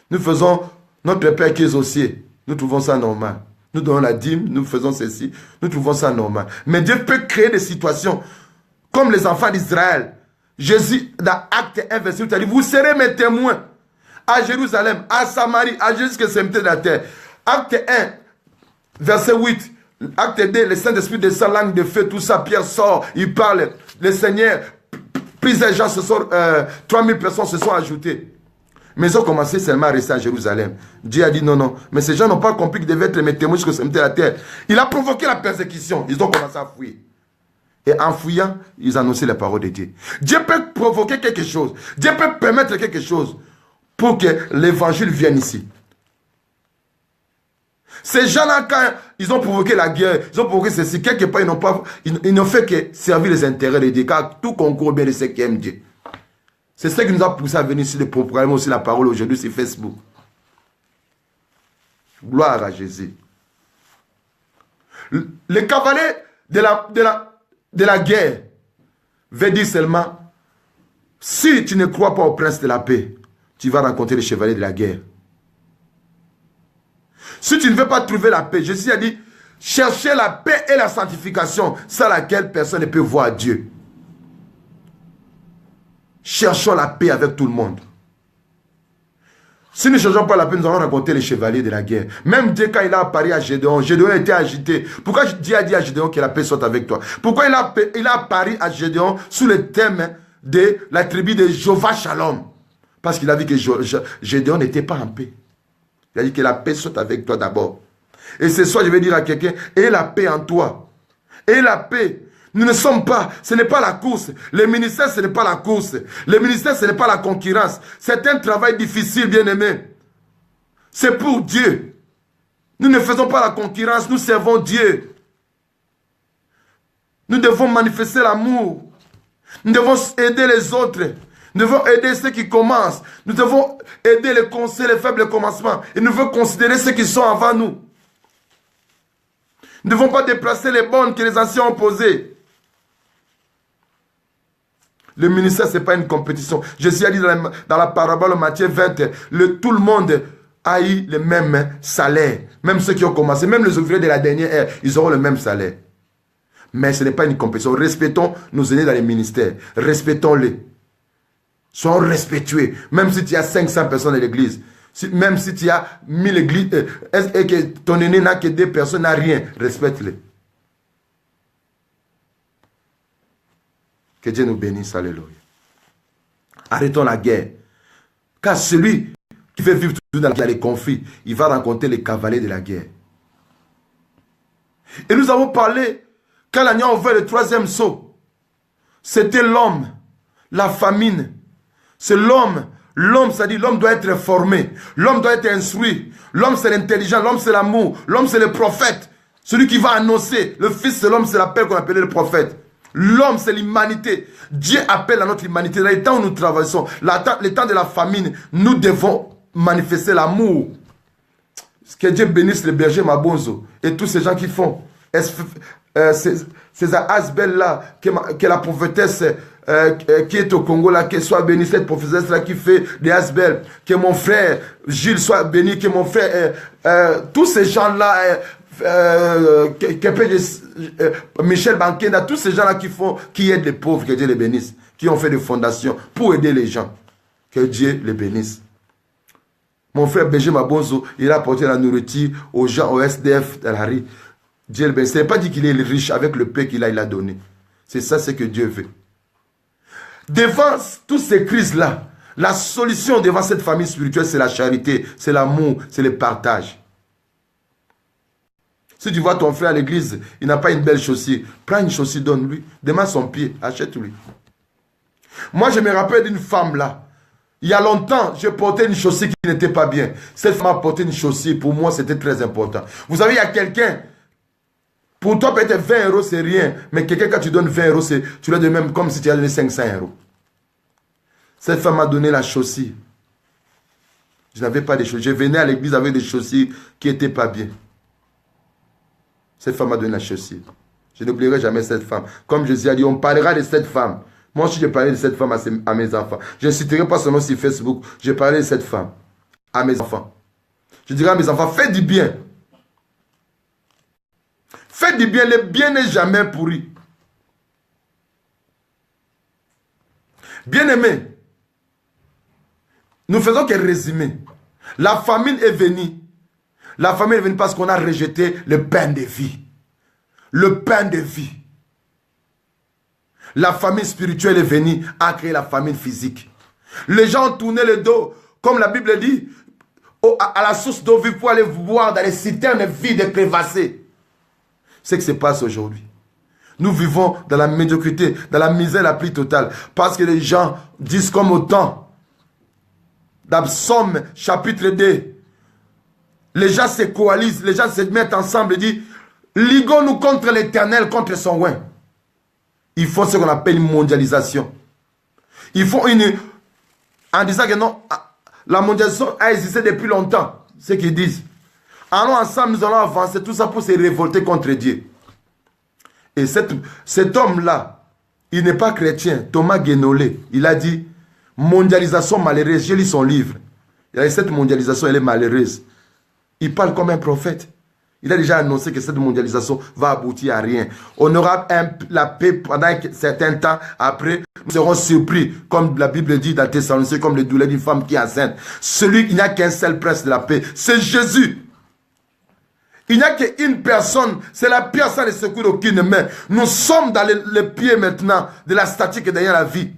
Nous faisons notre Père qui est aux cieux. Nous trouvons ça normal. Nous donnons la dîme, nous faisons ceci. Nous trouvons ça normal. Mais Dieu peut créer des situations comme les enfants d'Israël. Jésus, dans Acte 1, verset 8, a dit, vous serez mes témoins à Jérusalem, à Samarie, à jusqu'à l'extrémité de la terre. Acte 1, verset 8. Acte 2, le Saint-Esprit descend, langue de feu, tout ça, Pierre sort, il parle. Le Seigneur, plusieurs gens se sont, 3000 personnes se sont ajoutées. Mais ils ont commencé seulement à rester à Jérusalem. Dieu a dit non, non. Mais ces gens n'ont pas compris qu'ils devaient être mes témoins jusqu'au sommet de la terre. Il a provoqué la persécution. Ils ont commencé à fuir. Et en fuyant, ils annonçaient les paroles de Dieu. Dieu peut provoquer quelque chose. Dieu peut permettre quelque chose pour que l'évangile vienne ici. Ces gens-là, quand ils ont provoqué la guerre, ils ont provoqué ceci, quelque part, ils n'ont fait que servir les intérêts de Dieu, car tout concourt bien de ceux qui aiment Dieu. C'est ce qui nous a poussé à venir ici, de proclamer aussi la parole aujourd'hui sur Facebook. Gloire à Jésus. Le cavalier de la guerre veut dire seulement, si tu ne crois pas au prince de la paix, tu vas rencontrer le chevalier de la guerre. Si tu ne veux pas trouver la paix, Jésus a dit, cherchez la paix et la sanctification, sans laquelle personne ne peut voir Dieu. Cherchons la paix avec tout le monde. Si nous ne cherchons pas la paix, nous allons rencontrer les chevaliers de la guerre. Même Dieu, quand il a apparu à Gédéon, Gédéon était agité. Pourquoi Dieu a dit à Gédéon que la paix soit avec toi? Pourquoi il a apparu à Gédéon sous le thème de la tribu de Jéhovah Shalom? Parce qu'il a vu que Gédéon n'était pas en paix. Il a dit que la paix soit avec toi d'abord. Et ce soir, je vais dire à quelqu'un, aie la paix en toi. Aie la paix. Nous ne sommes pas, ce n'est pas la course. Le ministère, ce n'est pas la course. Le ministère, ce n'est pas la concurrence. C'est un travail difficile, bien-aimé. C'est pour Dieu. Nous ne faisons pas la concurrence, nous servons Dieu. Nous devons manifester l'amour. Nous devons aider les autres. Nous devons aider ceux qui commencent. Nous devons aider les conseils, les faibles commencements. Et nous devons considérer ceux qui sont avant nous. Nous ne devons pas déplacer les bornes que les anciens ont posées. Le ministère, ce n'est pas une compétition. Jésus a dit dans la parabole de Matthieu 20, tout le monde a eu le même salaire. Même ceux qui ont commencé, même les ouvriers de la dernière ère, ils auront le même salaire. Mais ce n'est pas une compétition. Respectons nos aînés dans les ministères. Respectons-les. Soyons respectueux. Même si tu as 500 personnes à l'église. Même si tu as 1000 églises, et que ton aîné n'a que 2 personnes, n'a rien, respecte-les. Que Dieu nous bénisse, alléluia. Arrêtons la guerre. Car celui qui veut vivre toujours dans les conflits, il va rencontrer les cavaliers de la guerre. Et nous avons parlé, quand l'agneau a ouvert le 3e sceau, c'était l'homme, la famine. C'est l'homme. L'homme, c'est-à-dire l'homme doit être formé. L'homme doit être instruit. L'homme, c'est l'intelligence. L'homme, c'est l'amour. L'homme, c'est le prophète. Celui qui va annoncer. Le fils de l'homme, c'est l'appel qu'on appelait le prophète. L'homme, c'est l'humanité. Dieu appelle à notre humanité. Dans les temps où nous traversons, les temps de la famine, nous devons manifester l'amour. Que Dieu bénisse les bergers Mabonzo et tous ces gens qui font. Ces Asbel-là, que la prophétesse qui est au Congo, là, qu'elle soit bénie, cette prophétesse-là qui fait des Asbel, que mon frère Gilles soit béni, que mon frère, tous ces gens-là, Michel Bankenda, tous ces gens-là qui aident les pauvres, que Dieu les bénisse, qui ont fait des fondations pour aider les gens, que Dieu les bénisse. Mon frère Béger Mabonzo, il a apporté la nourriture aux gens, au SDF de la rue. Dieu le bénisse. Ce n'est pas dit qu'il est riche avec le paix qu'il a, il a donné. C'est ça ce que Dieu veut. Devant toutes ces crises-là, la solution devant cette famille spirituelle, c'est la charité, c'est l'amour, c'est le partage. Si tu vois ton frère à l'église, il n'a pas une belle chaussure, prends une chaussure, donne-lui, demande son pied, achète-lui. Moi, je me rappelle d'une femme là. Il y a longtemps, je portais une chaussure qui n'était pas bien. Cette femme a porté une chaussure, pour moi, c'était très important. Vous savez, il y a quelqu'un, pour toi, peut-être 20 euros, c'est rien. Mais quelqu'un, quand tu donnes 20 euros, tu lui donnes même comme si tu as donné 500 euros. Cette femme m'a donné la chaussure. Je n'avais pas de chaussures. Je venais à l'église avec des chaussures qui n'étaient pas bien. Cette femme m'a donné la chaussure. Je n'oublierai jamais cette femme. Comme Jésus a dit, on parlera de cette femme. Moi aussi, j'ai parlé de cette femme à mes enfants. Je ne citerai pas son nom sur Facebook. J'ai parlé de cette femme à mes enfants. Je dirais à mes enfants, faites du bien. Faites du bien. Le bien n'est jamais pourri. Bien-aimés, nous faisons qu'un résumé. La famine est venue. La famine est venue parce qu'on a rejeté le pain de vie. Le pain de vie. La famine spirituelle est venue à créer la famine physique. Les gens ont tourné le dos, comme la Bible dit, à la source d'eau vive pour aller boire dans les citernes vides et crevassées. C'est ce qui se passe aujourd'hui. Nous vivons dans la médiocrité, dans la misère la plus totale. Parce que les gens disent comme au temps, dans Psaume chapitre 2, les gens se coalisent, les gens se mettent ensemble et disent, ligons-nous contre l'Éternel, contre son oint. Il faut ce qu'on appelle une mondialisation. Il faut en disant que non, la mondialisation a existé depuis longtemps. Ce qu'ils disent. Allons ensemble, nous allons avancer. Tout ça pour se révolter contre Dieu. Et cet homme-là, il n'est pas chrétien. Thomas Guénolé, il a dit, mondialisation malheureuse. J'ai lu son livre. Il a dit, cette mondialisation, elle est malheureuse. Il parle comme un prophète. Il a déjà annoncé que cette mondialisation va aboutir à rien. On aura la paix pendant un certain temps. Après, nous serons surpris, comme la Bible dit dans Thessaloniciens, comme les douleurs d'une femme qui est enceinte. Il n'y a qu'un seul prince de la paix, c'est Jésus. Il n'y a qu'une personne, c'est la pierre sans le secours d'aucune main. Nous sommes dans le pied maintenant de la statue qui est derrière la vie.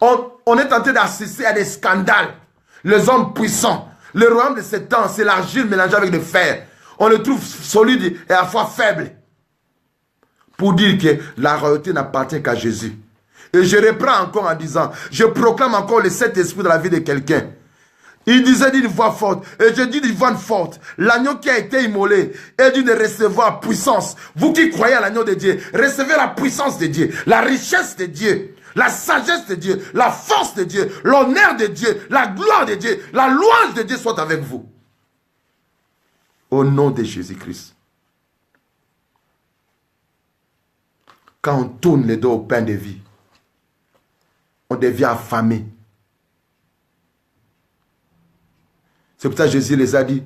On est en train d'assister à des scandales. Les hommes puissants. Le royaume de ce temps, c'est l'argile mélangée avec le fer. On le trouve solide et à la fois faible. Pour dire que la royauté n'appartient qu'à Jésus. Et je reprends encore en disant, je proclame encore le Saint-Esprit dans la vie de quelqu'un. Il disait d'une voix forte, et je dis d'une voix forte, l'agneau qui a été immolé est dû de recevoir puissance. Vous qui croyez à l'agneau de Dieu, recevez la puissance de Dieu, la richesse de Dieu, la sagesse de Dieu, la force de Dieu, l'honneur de Dieu, la gloire de Dieu, la louange de Dieu soit avec vous. Au nom de Jésus-Christ. Quand on tourne les dos au pain de vie, on devient affamé. C'est pour ça que Jésus les a dit,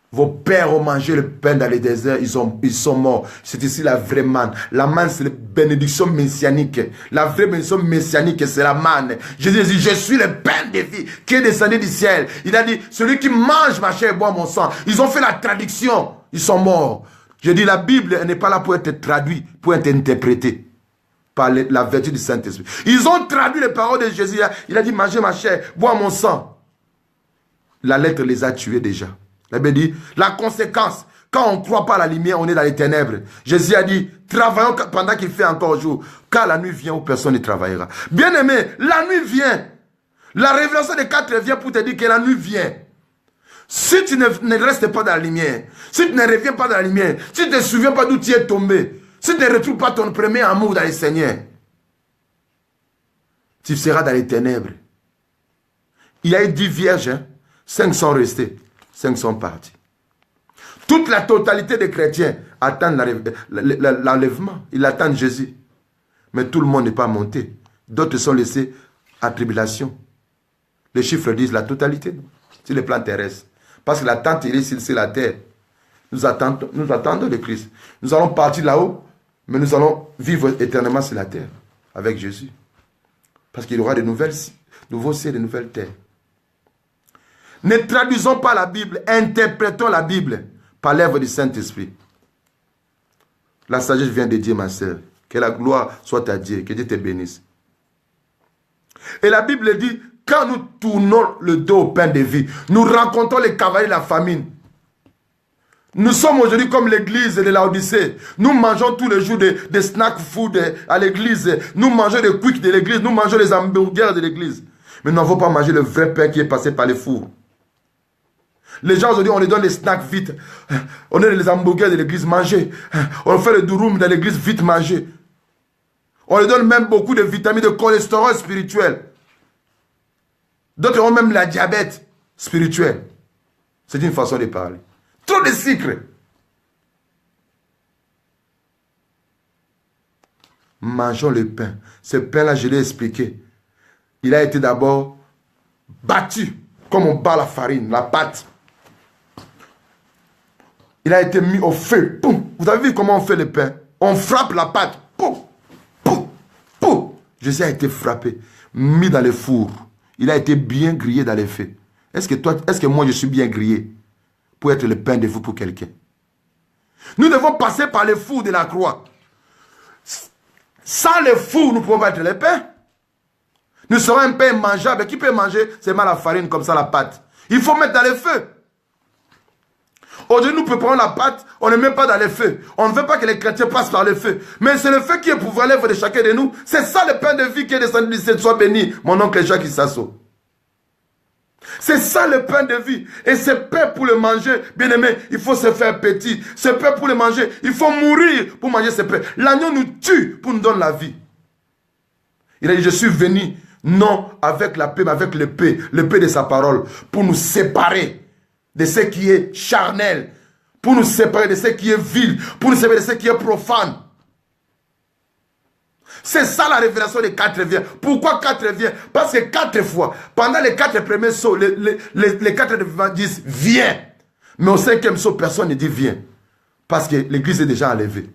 vos pères ont mangé le pain dans le désert, ils sont morts. C'est ici la vraie manne. La manne, c'est la bénédiction messianique. La vraie bénédiction messianique, c'est la manne. Jésus dit, je suis le pain de vie qui est descendu du ciel. Il a dit, celui qui mange ma chair et boit mon sang. Ils ont fait la traduction, ils sont morts. Je dis, la Bible n'est pas là pour être traduite, pour être interprétée par la vertu du Saint-Esprit. Ils ont traduit les paroles de Jésus. Il a dit, mangez ma chair, bois mon sang. La lettre les a tués déjà. La Bible dit, la conséquence, quand on ne croit pas à la lumière, on est dans les ténèbres. Jésus a dit, travaillons pendant qu'il fait encore jour, car la nuit vient où personne ne travaillera. Bien aimé, la nuit vient. La révélation des 4 vient pour te dire que la nuit vient. Si tu ne restes pas dans la lumière, si tu ne reviens pas dans la lumière, si tu ne te souviens pas d'où tu es tombé, si tu ne retrouves pas ton premier amour dans le Seigneur, tu seras dans les ténèbres. Il y a eu 10 vierges, hein? 5 sont restés, 5 sont partis. Toute la totalité des chrétiens attendent l'enlèvement. Ils attendent Jésus. Mais tout le monde n'est pas monté. D'autres sont laissés à tribulation. Les chiffres disent la totalité sur le plan terrestre. Parce que l'attente il est sur la terre. Nous attendons le Christ. Nous allons partir là-haut, mais nous allons vivre éternellement sur la terre avec Jésus. Parce qu'il y aura de nouveaux cieux, de nouvelles terres. Ne traduisons pas la Bible, interprétons la Bible par l'œuvre du Saint-Esprit. La sagesse vient de Dieu, ma sœur. Que la gloire soit à Dieu, que Dieu te bénisse. Et la Bible dit, quand nous tournons le dos au pain de vie, nous rencontrons les cavaliers de la famine. Nous sommes aujourd'hui comme l'église de Laodicée. Nous mangeons tous les jours des snack food à l'église. Nous mangeons des quicks de l'église. Nous mangeons les hamburgers de l'église. Mais nous n'avons pas mangé le vrai pain qui est passé par les fours. Les gens aujourd'hui, on les donne les snacks vite. On donne les hamburgers de l'église, manger. On fait le durum dans l'église, vite manger. On leur donne même beaucoup de vitamines, de cholestérol spirituel. D'autres ont même la diabète spirituelle. C'est une façon de parler. Trop de sucre. mangeons le pain. Ce pain-là, je l'ai expliqué. Il a été d'abord battu, comme on bat la farine, la pâte. Il a été mis au feu. Poum. Vous avez vu comment on fait le pain? On frappe la pâte. Poum, poum, poum. Jésus a été frappé, mis dans le four. Il a été bien grillé dans les feux. Est-ce que moi je suis bien grillé pour être le pain de vous pour quelqu'un? Nous devons passer par le four de la croix. Sans le four, nous pouvons être le pain. Nous serons un pain mangeable. Qui peut manger seulement la farine comme ça, la pâte? Il faut mettre dans le feu. Aujourd'hui, nous préparons la pâte, on ne met pas dans le feu. On ne veut pas que les chrétiens passent par le feu. Mais c'est le feu qui est pour l'œuvre de chacun de nous. C'est ça le pain de vie qui est descendu du ciel. Sois béni, mon oncle Jacques Issasso. C'est ça le pain de vie. Et ce pain pour le manger, bien aimé, il faut se faire petit. Ce pain pour le manger, il faut mourir pour manger ce pain. L'agneau nous tue pour nous donner la vie. Il a dit, je suis venu, non avec la paix, mais avec le paix de sa parole, pour nous séparer de ce qui est charnel, pour nous séparer de ce qui est vil, pour nous séparer de ce qui est profane. C'est ça la révélation des 4 viens. Pourquoi 4 viens? Parce que 4 fois, pendant les 4 premiers sauts, les 4 devants disent viens. Mais au 5e saut, personne ne dit viens. Parce que l'église est déjà enlevée.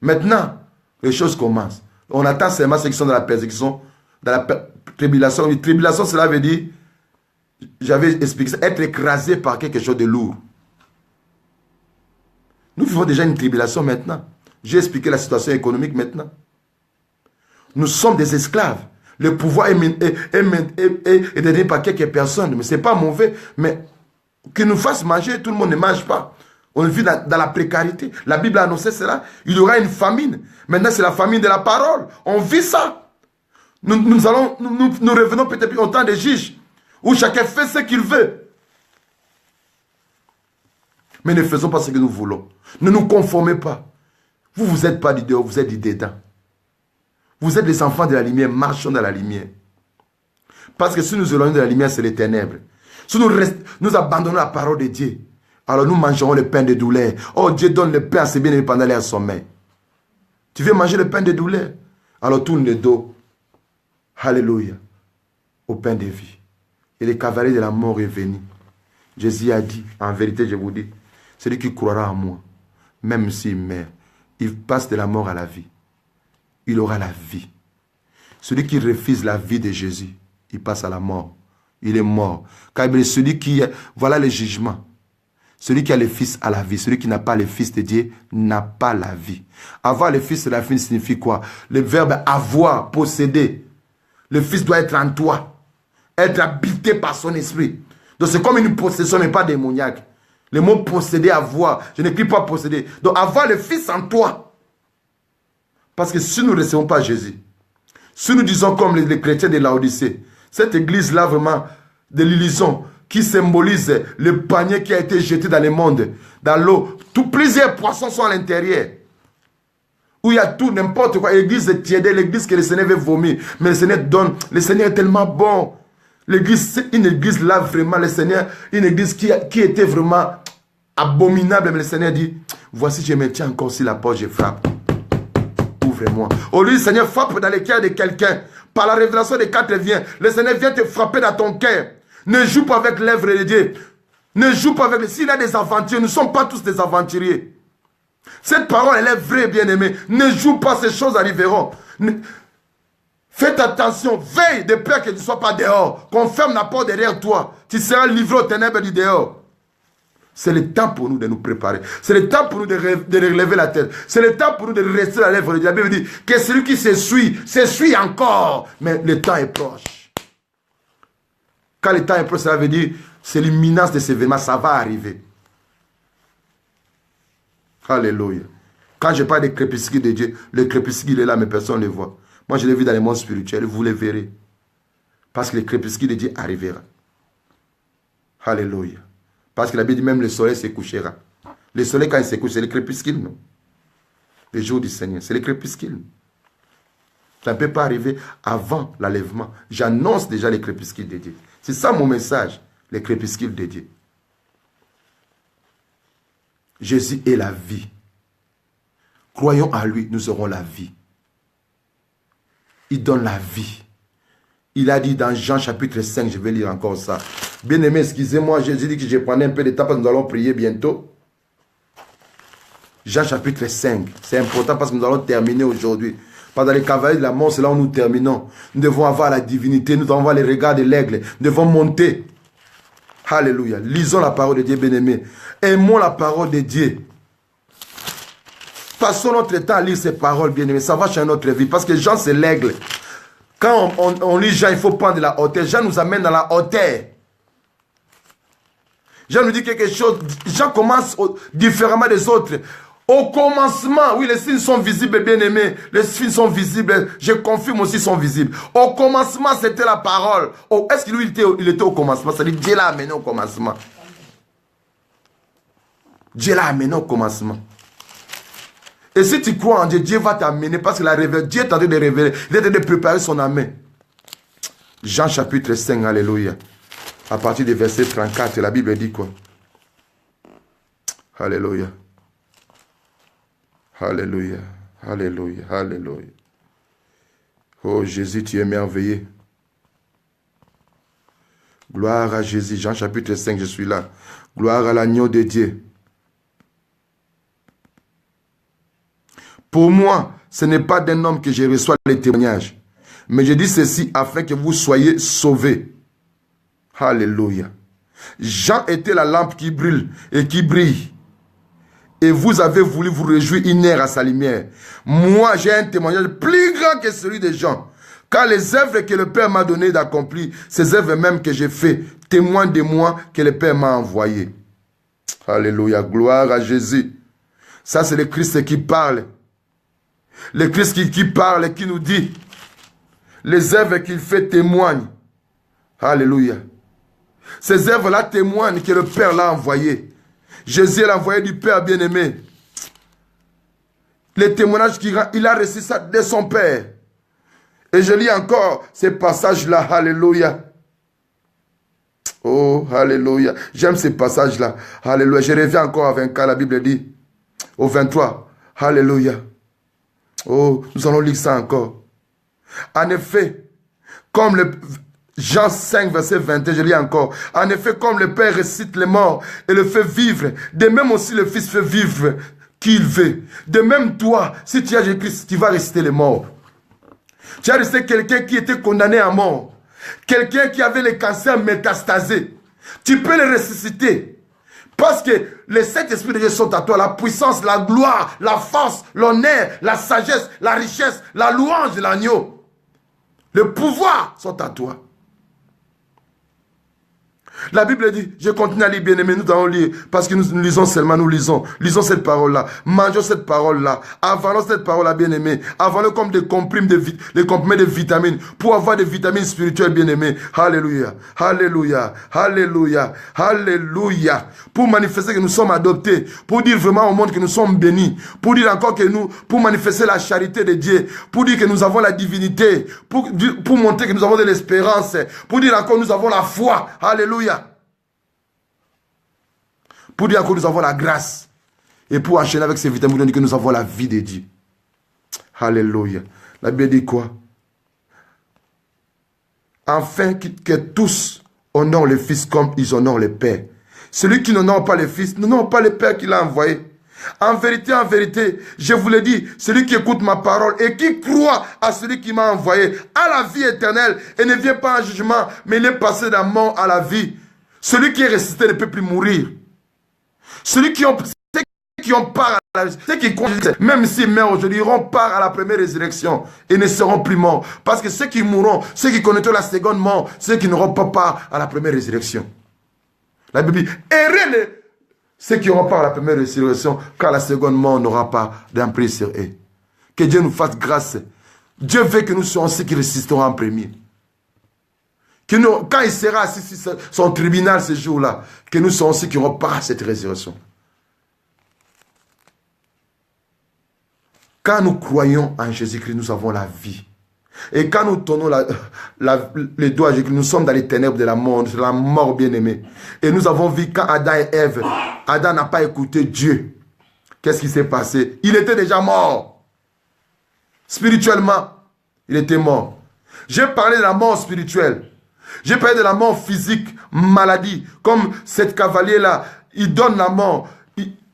Maintenant, les choses commencent. On attend seulement ceux qui sont dans la persécution, dans la tribulation. Une tribulation, cela veut dire, j'avais expliqué ça, être écrasé par quelque chose de lourd. Nous vivons déjà une tribulation maintenant. J'ai expliqué la situation économique maintenant. Nous sommes des esclaves. Le pouvoir est donné par quelques personnes. Mais ce n'est pas mauvais. Mais qu'ils nous fassent manger, tout le monde ne mange pas. On vit dans la précarité. La Bible a annoncé cela. Il y aura une famine. Maintenant, c'est la famine de la parole. On vit ça. Nous revenons peut-être au temps des juges, où chacun fait ce qu'il veut. Mais ne faisons pas ce que nous voulons. Ne nous conformez pas. Vous n'êtes pas du dehors, vous êtes du dedans. Vous êtes les enfants de la lumière, marchons dans la lumière. Parce que si nous éloignons de la lumière, c'est les ténèbres. Si nous abandonnons la parole de Dieu, alors nous mangerons le pain de douleur. Oh, Dieu donne le pain à ses bien-aimés pendant leur sommeil. Tu veux manger le pain de douleur? Alors tourne le dos. Alléluia. Au pain de vie. Et le cavalier de la mort est venu. Jésus a dit, en vérité je vous dis, celui qui croira en moi, même s'il meurt, il passe de la mort à la vie. Il aura la vie. Celui qui refuse la vie de Jésus, il passe à la mort. Il est mort. Car celui qui... Voilà le jugement. Celui qui a le Fils a la vie. Celui qui n'a pas le Fils de Dieu n'a pas la vie. Avoir le Fils de la vie signifie quoi? Le verbe avoir, posséder. Le Fils doit être en toi. Être habité par son esprit. Donc c'est comme une possession, mais pas démoniaque. Le mot posséder, avoir. Je n'écris pas posséder. Donc avoir le Fils en toi. Parce que si nous ne recevons pas Jésus, si nous disons comme les chrétiens de Laodicée, cette église-là vraiment de l'illusion qui symbolise le panier qui a été jeté dans le monde, dans l'eau, plusieurs poissons sont à l'intérieur. Où il y a tout, n'importe quoi. L'église est tiède, l'église que le Seigneur veut vomir. Mais le Seigneur donne. Le Seigneur est tellement bon. L'église, c'est une église là vraiment, le Seigneur, une église qui était vraiment abominable. Mais le Seigneur dit, voici je me tiens encore sur la porte, je frappe. Ouvre-moi. Au lieu, le Seigneur frappe dans le cœur de quelqu'un. Par la révélation des 4 viens. Le Seigneur vient te frapper dans ton cœur. Ne joue pas avec l'œuvre de Dieu. Ne joue pas avec... S'il y a des aventuriers, nous ne sommes pas tous des aventuriers. Cette parole, elle est vraie, bien-aimée. Ne joue pas, ces choses arriveront. Faites attention, veille de peur que tu ne sois pas dehors. Qu'on ferme la porte derrière toi. Tu seras livré aux ténèbres du dehors. C'est le temps pour nous de nous préparer. C'est le temps pour nous de relever la tête. C'est le temps pour nous de rester à l'œuvre de Dieu. La Bible dit que celui qui s'essuie encore. Mais le temps est proche. Quand le temps est proche, ça veut dire c'est l'imminence de ces événements. Ça va arriver. Alléluia. Quand je parle des crépuscules de Dieu, le crépuscule est là, mais personne ne le voit. Moi, je l'ai vu dans le monde spirituel. Vous le verrez. Parce que le crépuscule de Dieu arrivera. Alléluia. Parce que la Bible dit même le soleil se couchera. Le soleil, quand il se couche, c'est le crépuscule, non? Le jour du Seigneur, c'est le crépuscule. Ça ne peut pas arriver avant l'enlèvement. J'annonce déjà les crépuscules de Dieu. C'est ça mon message, les crépuscules de Dieu. Jésus est la vie. Croyons à lui, nous aurons la vie. Il donne la vie. Il a dit dans Jean chapitre 5, je vais lire encore ça. Bien-aimé, excusez-moi, Jésus dit que je prenais un peu de temps parce que nous allons prier bientôt. Jean chapitre 5, c'est important parce que nous allons terminer aujourd'hui. Pendant les cavaliers de la mort, c'est là où nous terminons. Nous devons avoir la divinité, nous devons avoir les regards de l'aigle. Nous devons monter. Alléluia. Lisons la parole de Dieu, bien-aimé. Aimons la parole de Dieu. Passons notre temps à lire ces paroles, bien-aimés. Ça va changer notre vie. Parce que Jean, c'est l'aigle. Quand on lit Jean, il faut prendre la hauteur. Jean nous amène dans la hauteur. Jean nous dit quelque chose. Jean commence différemment des autres. Au commencement, oui, les signes sont visibles, bien-aimés. Les signes sont visibles. Je confirme aussi, sont visibles. Au commencement, c'était la parole. Oh, est-ce qu'il était au commencement? C'est-à-dire Dieu l'a amené au commencement. Dieu l'a amené au commencement. Et si tu crois en Dieu, Dieu va t'amener parce que Dieu est en train de révéler. Il est en train de préparer son âme. Jean chapitre 5, alléluia. À partir du verset 34, la Bible dit quoi? Alléluia. Alléluia. Alléluia. Alléluia. Oh Jésus, tu es merveilleux. Gloire à Jésus. Jean chapitre 5, je suis là. Gloire à l'agneau de Dieu. Pour moi, ce n'est pas d'un homme que je reçois les témoignages. Mais je dis ceci afin que vous soyez sauvés. Alléluia. Jean était la lampe qui brûle et qui brille. Et vous avez voulu vous réjouir une heure à sa lumière. Moi, j'ai un témoignage plus grand que celui de Jean. Car les œuvres que le Père m'a donné d'accomplir, ces œuvres même que j'ai fait, témoignent de moi que le Père m'a envoyé. Alléluia. Gloire à Jésus. Ça, c'est le Christ qui parle. Le Christ qui parle et qui nous dit, les œuvres qu'il fait témoignent. Alléluia. Ces œuvres-là témoignent que le Père l'a envoyé. Jésus est l'envoyé du Père bien-aimé. Les témoignages qu'il rend, il a reçu ça de son Père. Et je lis encore ces passages-là. Alléluia. Oh, alléluia. J'aime ces passages-là. Alléluia. Je reviens encore à 24, la Bible dit. Au 23. Alléluia. Oh, nous allons lire ça encore. En effet, comme le Jean 5, verset 21, je lis encore. En effet, comme le Père ressuscite les morts et le fait vivre, de même aussi le Fils fait vivre qui il veut. De même toi, si tu as Jésus-Christ, tu vas ressusciter les morts. Tu as ressuscité quelqu'un qui était condamné à mort. Quelqu'un qui avait le cancer métastasé. Tu peux le ressusciter. Parce que les sept esprits de Dieu sont à toi. La puissance, la gloire, la force, l'honneur, la sagesse, la richesse, la louange de l'agneau. Le pouvoir sont à toi. La Bible dit, je continue à lire, bien-aimé, nous allons lire, parce que nous lisons seulement, nous lisons cette parole-là, mangeons cette parole-là, avalons cette parole-là, bien-aimé, avalons comme des comprimés de vitamines, pour avoir des vitamines spirituelles, bien-aimé. Alléluia, alléluia, alléluia, alléluia, pour manifester que nous sommes adoptés, pour dire vraiment au monde que nous sommes bénis, pour dire encore que pour manifester la charité de Dieu, pour dire que nous avons la divinité, pour montrer que nous avons de l'espérance, pour dire encore que nous avons la foi, alléluia. Pour dire que nous avons la grâce. Et pour enchaîner avec ces vitamines, on dit que nous avons la vie de Dieu. Alléluia. La Bible dit quoi? Afin que tous honorent le Fils comme ils honorent le Père. Celui qui n'honore pas le Fils n'honore pas le Père qui l'a envoyé. En vérité, je vous le dis, celui qui écoute ma parole et qui croit à celui qui m'a envoyé, a la vie éternelle et ne vient pas en jugement, mais il est passé d'un mort à la vie. Celui qui est ressuscité ne peut plus mourir. Ceux qui ont part à la, ceux qui croient, même s'ils meurent aujourd'hui, auront part à la première résurrection et ne seront plus morts. Parce que ceux qui mourront, ceux qui connaîtront la seconde mort, ceux qui n'auront pas part à la première résurrection. La Bible dit, errez ceux qui auront part à la première résurrection, car la seconde mort n'aura pas d'emprise sur eux. Que Dieu nous fasse grâce. Dieu veut que nous soyons ceux qui résisteront en premier. Que nous, quand il sera assis sur son tribunal ce jour-là, que nous soyons ceux qui auront part à cette résurrection. Quand nous croyons en Jésus-Christ, nous avons la vie. Et quand nous tournons les doigts à Jésus-Christ, nous sommes dans les ténèbres de la mort bien-aimée. Et nous avons vu quand Adam et Ève, Adam n'a pas écouté Dieu. Qu'est-ce qui s'est passé? Il était déjà mort. Spirituellement, il était mort. J'ai parlé de la mort spirituelle. J'ai parlé de la mort physique, maladie. Comme cet cavalier-là, il donne la mort.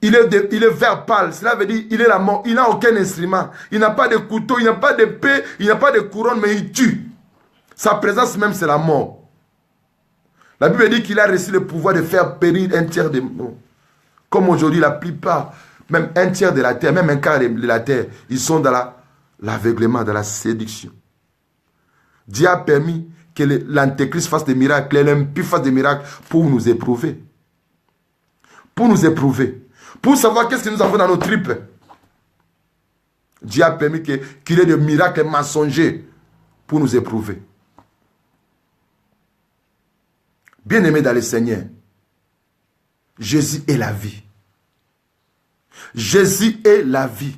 Il est vert pâle. Cela veut dire qu'il est la mort. Il n'a aucun instrument. Il n'a pas de couteau, il n'a pas d'épée, il n'a pas de couronne, mais il tue. Sa présence même, c'est la mort. La Bible dit qu'il a reçu le pouvoir de faire périr un tiers des morts. Comme aujourd'hui, la plupart, même un tiers de la terre, même un quart de la terre, ils sont dans l'aveuglement, dans la séduction. Dieu a permis que l'antéchrist fasse des miracles, que l'impie fasse des miracles pour nous éprouver. Pour nous éprouver. Pour savoir qu'est-ce que nous avons dans nos tripes. Dieu a permis qu'il y ait des miracles mensongers pour nous éprouver. Bien-aimés dans le Seigneur, Jésus est la vie. Jésus est la vie.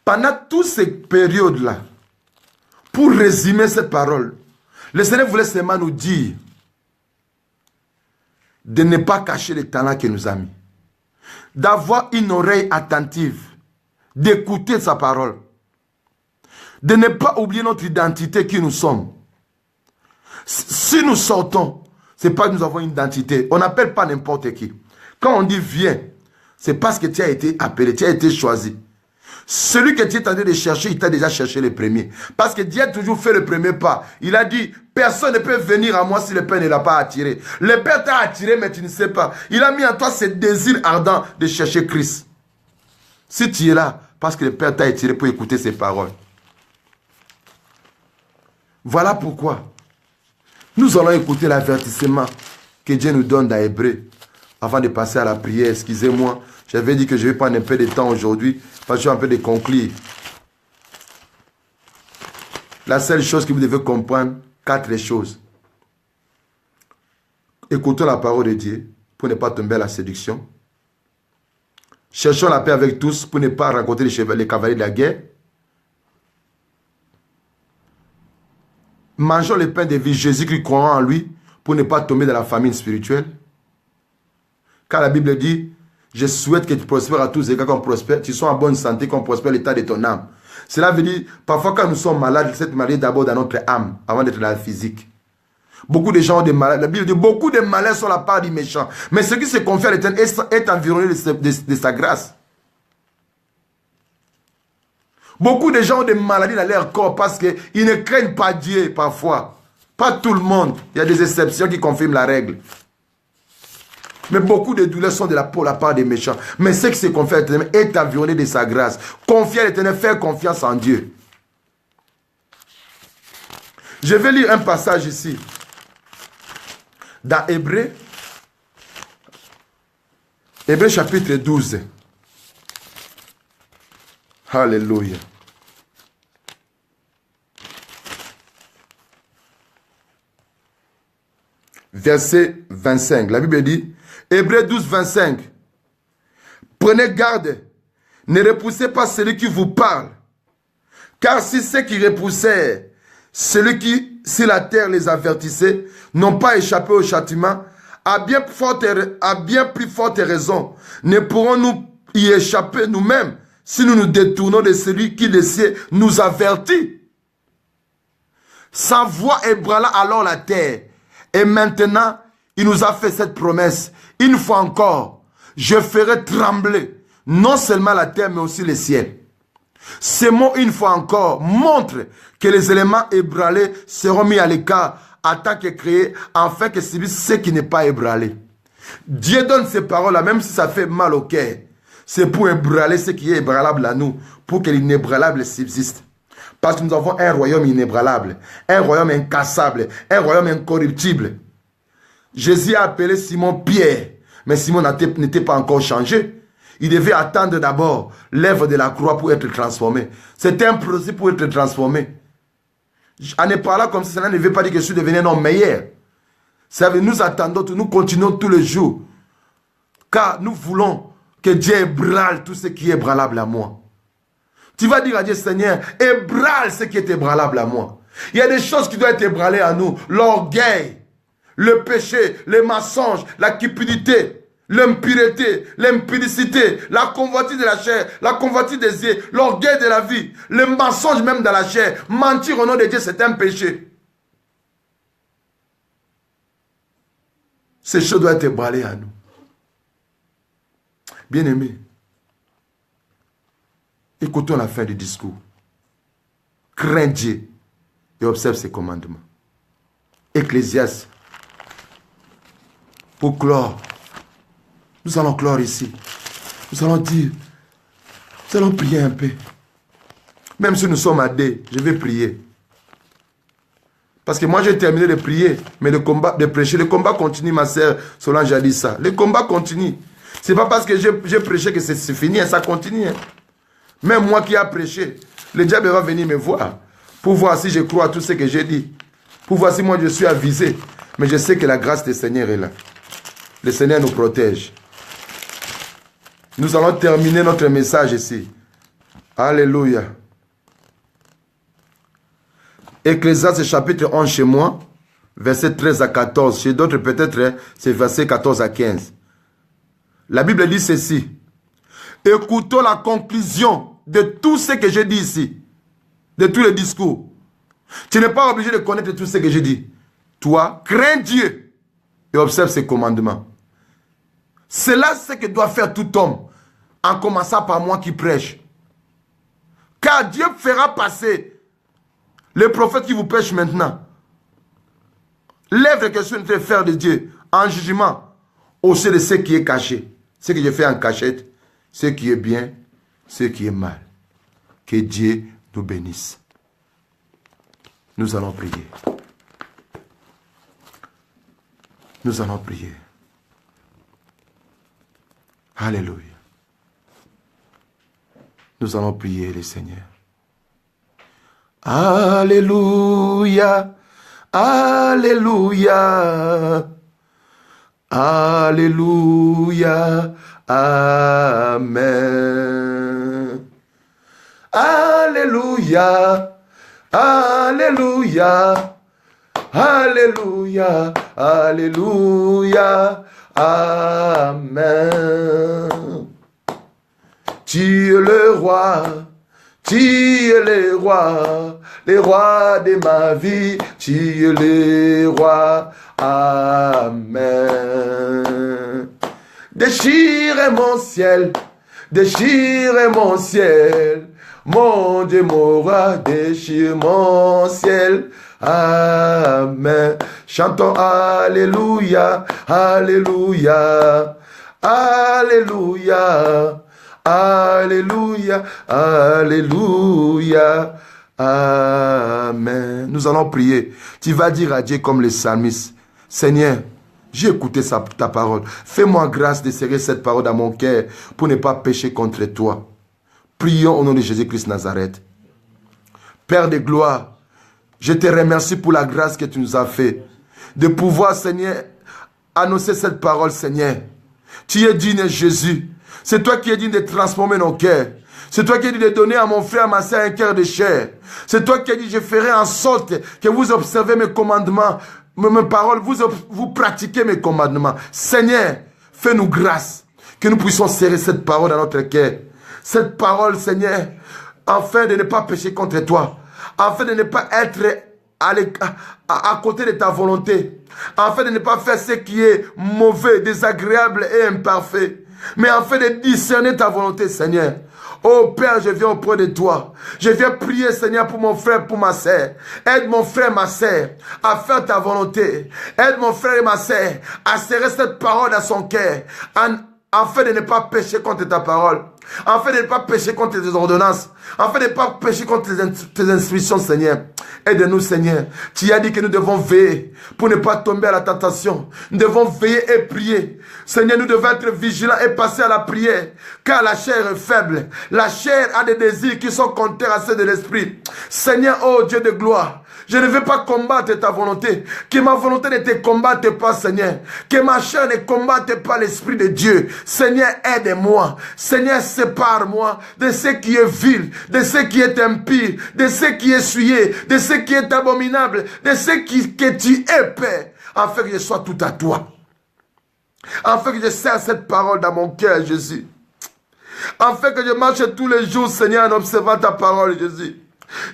Pendant toutes ces périodes-là, pour résumer cette parole, le Seigneur voulait seulement nous dire de ne pas cacher les talents qu'il nous a mis, d'avoir une oreille attentive, d'écouter sa parole, de ne pas oublier notre identité qui nous sommes. Si nous sortons, ce n'est pas que nous avons une identité. On n'appelle pas n'importe qui. Quand on dit viens, c'est parce que tu as été appelé, tu as été choisi. Celui que tu es en train de chercher, il t'a déjà cherché le premier. Parce que Dieu a toujours fait le premier pas. Il a dit, personne ne peut venir à moi si le Père ne l'a pas attiré. Le Père t'a attiré, mais tu ne sais pas. Il a mis en toi ce désir ardent de chercher Christ. Si tu es là, parce que le Père t'a attiré pour écouter ses paroles. Voilà pourquoi nous allons écouter l'avertissement que Dieu nous donne dans Hébreux. Avant de passer à la prière, excusez-moi, j'avais dit que je vais prendre un peu de temps aujourd'hui, parce que je vais un peu de conclure. La seule chose que vous devez comprendre, 4 choses. Écoutons la parole de Dieu pour ne pas tomber à la séduction. Cherchons la paix avec tous pour ne pas rencontrer les cavaliers de la guerre. Mangeons le pain de vie, Jésus-Christ croyant en lui, pour ne pas tomber dans la famine spirituelle. Car la Bible dit, je souhaite que tu prospères à tous égards, qu'on prospère, tu sois en bonne santé, qu'on prospère l'état de ton âme. Cela veut dire, parfois quand nous sommes malades, cette maladie est d'abord dans notre âme, avant d'être dans la physique. Beaucoup de gens ont des maladies. La Bible dit, beaucoup de malheurs sont la part du méchant. Mais ce qui se confie à l'Éternel est environné de sa grâce. Beaucoup de gens ont des maladies dans leur corps parce qu'ils ne craignent pas Dieu parfois. Pas tout le monde. Il y a des exceptions qui confirment la règle. Mais beaucoup de douleurs sont pour la part des méchants. Mais ce qui se confie à l'Éternel est environné de sa grâce. Confier à l'Éternel, faire confiance en Dieu. Je vais lire un passage ici. Dans Hébreux. Hébreux chapitre 12. Alléluia. Verset 25. La Bible dit, Hébreux 12, 25. Prenez garde, ne repoussez pas celui qui vous parle. Car si ceux qui repoussaient, celui qui, si la terre les avertissait, n'ont pas échappé au châtiment, à bien plus forte raison, ne pourrons-nous y échapper nous-mêmes si nous nous détournons de celui qui, le ciel, nous avertit. Sa voix ébranla alors la terre. Et maintenant, il nous a fait cette promesse. Une fois encore, je ferai trembler non seulement la terre, mais aussi le ciel. Ces mots, une fois encore, montrent que les éléments ébranlés seront mis à l'écart en tant que créés, afin que subissent ce qui n'est pas ébranlé. Dieu donne ces paroles-là, même si ça fait mal au cœur. C'est pour ébranler ce qui est ébranlable à nous, pour que l'inébranlable subsiste. Parce que nous avons un royaume inébranlable, un royaume incassable, un royaume incorruptible. Jésus a appelé Simon Pierre, mais Simon n'était pas encore changé. Il devait attendre d'abord l'œuvre de la croix pour être transformé. C'était un processus pour être transformé. En ne parlant comme ça, cela ne veut pas dire que je suis devenu un homme meilleur. Ça veut dire nous attendons, nous continuons tous les jours. Car nous voulons que Dieu ébranle tout ce qui est ébranlable à moi. Tu vas dire à Dieu, Seigneur, ébranle ce qui est ébranlable à moi. Il y a des choses qui doivent être ébranlées à nous. L'orgueil, le péché, les mensonges, la cupidité. l'impureté, l'impudicité, la convoitise de la chair, la convoitise des yeux, l'orgueil de la vie, le mensonge même dans la chair. Mentir au nom de Dieu, c'est un péché. Ces choses doivent être balayées à nous. Bien-aimés, écoutons la fin du discours. Crains Dieu et observe ses commandements. Ecclésiaste. Pour clore, nous allons clore ici. Nous allons dire, nous allons prier un peu. Même si nous sommes à deux, je vais prier. Parce que moi j'ai terminé de prier, mais le combat, de prêcher, le combat continue, ma sœur Solange a dit ça. Le combat continue. C'est pas parce que j'ai prêché que c'est fini, ça continue. Hein. Même moi qui ai prêché, le diable va venir me voir pour voir si je crois à tout ce que j'ai dit. Pour voir si moi je suis avisé. Mais je sais que la grâce du Seigneur est là. Le Seigneur nous protège. Nous allons terminer notre message ici. Alléluia. Ecclésiaste chapitre 11 chez moi, verset 13 à 14. Chez d'autres peut-être c'est verset 14 à 15. La Bible dit ceci. Écoutons la conclusion de tout ce que j'ai dit ici. De tous les discours. Tu n'es pas obligé de connaître tout ce que j'ai dit. Toi, crains Dieu et observe ses commandements. C'est là ce que doit faire tout homme, en commençant par moi qui prêche. Car Dieu fera passer les prophètes qui vous prêchent maintenant. L'œuvre que je suis en train de faire de Dieu en jugement au sein de ce qui est caché. Ce que je fais en cachette, ce qui est bien, ce qui est mal. Que Dieu nous bénisse. Nous allons prier. Nous allons prier. Alléluia. Nous allons prier le Seigneur. Alléluia. Alléluia. Alléluia. Amen. Alléluia. Alléluia. Alléluia. Alléluia. Amen. Tu es le roi. Tu es le roi de ma vie, tu es le roi, amen. Déchire mon ciel, mon Dieu, mon roi, déchire mon ciel, amen. Chantons alléluia, alléluia, alléluia. Alléluia, alléluia, amen. Nous allons prier. Tu vas dire à Dieu comme les psalmistes, Seigneur, j'ai écouté ta parole. Fais-moi grâce de serrer cette parole dans mon cœur pour ne pas pécher contre toi. Prions au nom de Jésus-Christ Nazareth. Père de gloire, je te remercie pour la grâce que tu nous as fait de pouvoir, Seigneur, annoncer cette parole, Seigneur. Tu es digne, Jésus. C'est toi qui es digne de transformer nos cœurs. C'est toi qui es dit de donner à mon frère, à ma soeur un cœur de chair. C'est toi qui as dit, je ferai en sorte que vous observez mes commandements, mes paroles, vous pratiquez mes commandements. Seigneur, fais-nous grâce, que nous puissions serrer cette parole dans notre cœur. Cette parole, Seigneur, afin de ne pas pécher contre toi, afin de ne pas être à côté de ta volonté, afin de ne pas faire ce qui est mauvais, désagréable et imparfait, mais afin de discerner ta volonté, Seigneur. Oh Père, je viens auprès de toi. Je viens prier, Seigneur, pour mon frère, pour ma sœur. Aide mon frère, ma sœur, à faire ta volonté. Aide mon frère et ma sœur à serrer cette parole dans son cœur, afin de ne pas pécher contre ta parole, afin de ne pas pécher contre tes ordonnances, afin de ne pas pécher contre tes instructions, Seigneur. Aide-nous, Seigneur. Tu as dit que nous devons veiller pour ne pas tomber à la tentation. Nous devons veiller et prier. Seigneur, nous devons être vigilants et passer à la prière, car la chair est faible. La chair a des désirs qui sont contraires à ceux de l'esprit. Seigneur, oh Dieu de gloire, je ne veux pas combattre ta volonté. Que ma volonté ne te combatte pas, Seigneur. Que ma chair ne combatte pas l'Esprit de Dieu. Seigneur, aide-moi. Seigneur, sépare-moi de ce qui est vil, de ce qui est impie, de ce qui est souillé, de ce qui est abominable, de ce que tu es, Père, afin que je sois tout à toi. Afin que je serre cette parole dans mon cœur, Jésus. Afin que je marche tous les jours, Seigneur, en observant ta parole, Jésus.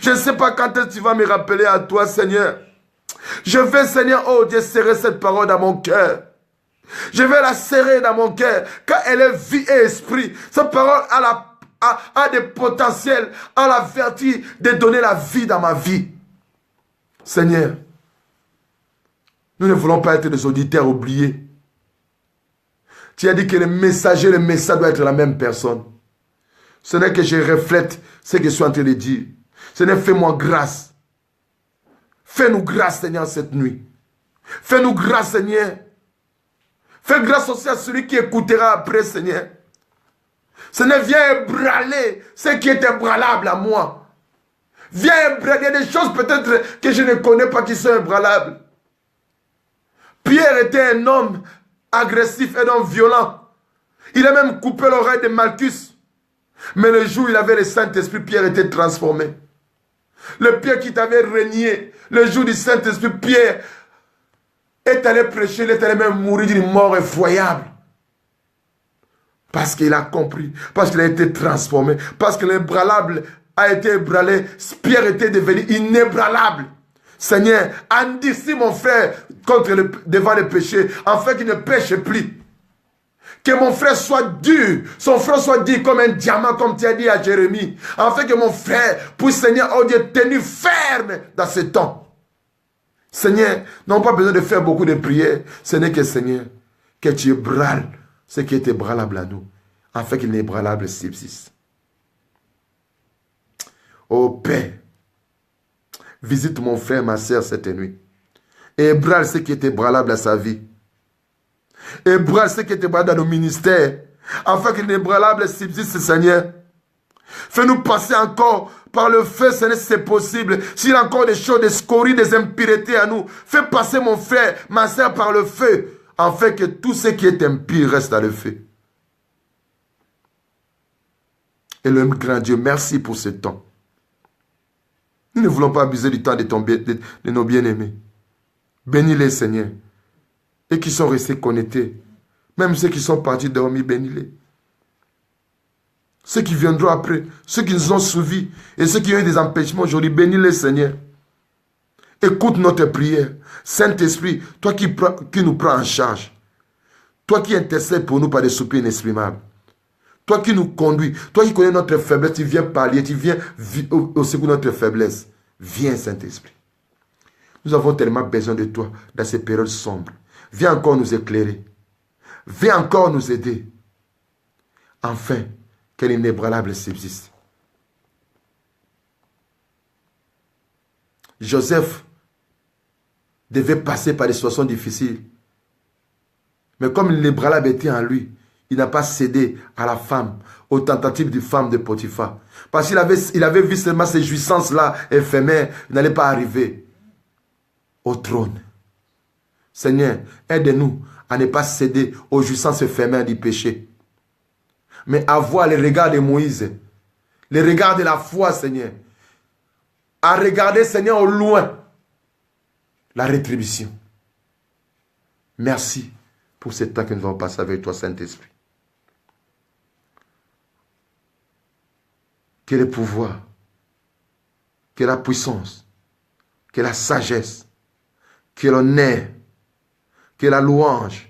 Je ne sais pas quand est-ce que tu vas me rappeler à toi, Seigneur. Je vais, Seigneur, oh Dieu, serrer cette parole dans mon cœur. Je vais la serrer dans mon cœur, car elle est vie et esprit. Cette parole a des potentiels, a la vertu de donner la vie dans ma vie. Seigneur, nous ne voulons pas être des auditeurs oubliés. Tu as dit que le messager et le message doivent être la même personne. Ce n'est que je reflète ce que je suis en train de dire. Ce n'est fais-moi grâce. Fais-nous grâce, Seigneur, cette nuit. Fais-nous grâce, Seigneur. Fais grâce aussi à celui qui écoutera après, Seigneur. Ce n'est viens ébranler ce qui est ébranlable à moi. Viens ébranler. Il y a des choses peut-être que je ne connais pas qui sont ébranlables. Pierre était un homme agressif, un homme violent. Il a même coupé l'oreille de Malchus. Mais le jour où il avait le Saint-Esprit, Pierre était transformé. Le Pierre qui t'avait régné, le jour du Saint-Esprit, Pierre est allé prêcher, il est allé même mourir d'une mort effroyable. Parce qu'il a compris, parce qu'il a été transformé, parce que l'ébranlable a été ébranlé, Pierre était devenu inébranlable. Seigneur, endurcis mon frère devant le péché, afin qu'il ne pêche plus. Que mon frère soit dur, son frère soit dur comme un diamant, comme tu as dit à Jérémie, afin que mon frère puisse, Seigneur, oh Dieu, tenir ferme dans ce temps. Seigneur, nous n'avons pas besoin de faire beaucoup de prières. Ce n'est que, Seigneur, que tu ébranles ce qui est ébranlable à nous, afin qu'il n'ébranlable subsiste. Oh Père, visite mon frère, ma soeur cette nuit. Et ébranle ce qui est ébranlable à sa vie. Ébranle ce qui est ébranlable dans nos ministères, afin qu'il n'ébranlable subsiste, Seigneur. Fais-nous passer encore par le feu, Seigneur, si c'est possible. S'il y a encore des choses, des scories, des impuretés à nous, fais passer mon frère, ma soeur par le feu, afin que tout ce qui est impur reste dans le feu. Et le grand Dieu, merci pour ce temps. Nous ne voulons pas abuser du temps de nos bien-aimés. Bénis-les, Seigneur. Et qui sont restés connectés. Même ceux qui sont partis dormir, bénis-les. Ceux qui viendront après, ceux qui nous ont suivis et ceux qui ont eu des empêchements aujourd'hui, bénis-les, Seigneur. Écoute notre prière. Saint-Esprit, toi qui nous prends en charge. Toi qui intercèdes pour nous par des soupirs inexprimables. Toi qui nous conduis, toi qui connais notre faiblesse, tu viens parler, tu viens au secours de notre faiblesse. Viens, Saint-Esprit. Nous avons tellement besoin de toi dans ces périodes sombres. Viens encore nous éclairer. Viens encore nous aider. Enfin, quel inébranlable subsiste. Joseph devait passer par des situations difficiles. Mais comme l'inébranlable était en lui, il n'a pas cédé à la femme, aux tentatives de femme de Potiphar. Parce qu'il avait vu seulement ces jouissances-là éphémères, il n'allait pas arriver au trône. Seigneur, aide-nous à ne pas céder aux jouissances éphémères du péché. Mais à voir les regards de Moïse, les regards de la foi, Seigneur. À regarder, Seigneur, au loin, la rétribution. Merci pour ce temps que nous allons passer avec toi, Saint-Esprit. Que le pouvoir, que la puissance, que la sagesse, que l'honneur, que la louange,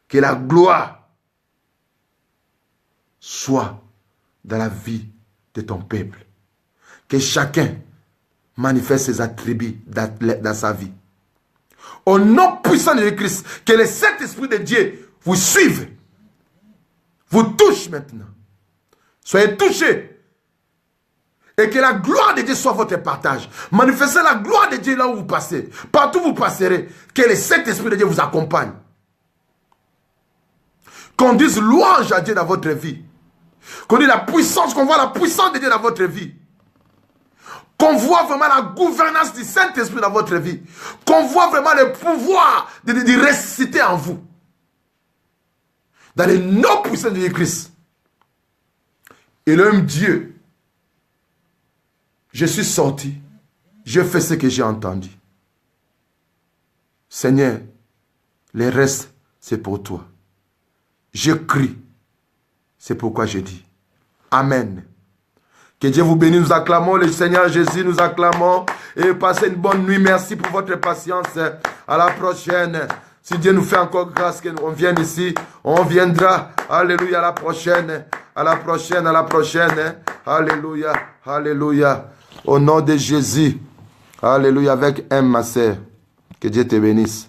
que la gloire soit dans la vie de ton peuple. Que chacun manifeste ses attributs dans sa vie. Au nom puissant de Christ, que le Saint-Esprit de Dieu vous suive, vous touche maintenant. Soyez touchés. Et que la gloire de Dieu soit votre partage. Manifestez la gloire de Dieu là où vous passez. Partout où vous passerez. Que le Saint-Esprit de Dieu vous accompagne. Qu'on dise louange à Dieu dans votre vie. Qu'on dise la puissance, qu'on voit la puissance de Dieu dans votre vie. Qu'on voit vraiment la gouvernance du Saint-Esprit dans votre vie. Qu'on voit vraiment le pouvoir de ressusciter en vous. Dans le nom puissant de Christ. Et l'homme Dieu, je suis sorti, je fais ce que j'ai entendu. Seigneur, le reste, c'est pour toi. je crie. C'est pourquoi je dis Amen. Que Dieu vous bénisse. Nous acclamons le Seigneur Jésus. Nous acclamons. Et passez une bonne nuit. Merci pour votre patience. À la prochaine. Si Dieu nous fait encore grâce qu'on vienne ici, on viendra. Alléluia. À la prochaine. À la prochaine. À la prochaine. Alléluia. Alléluia. Au nom de Jésus. Alléluia. Avec M, ma sœur. Que Dieu te bénisse.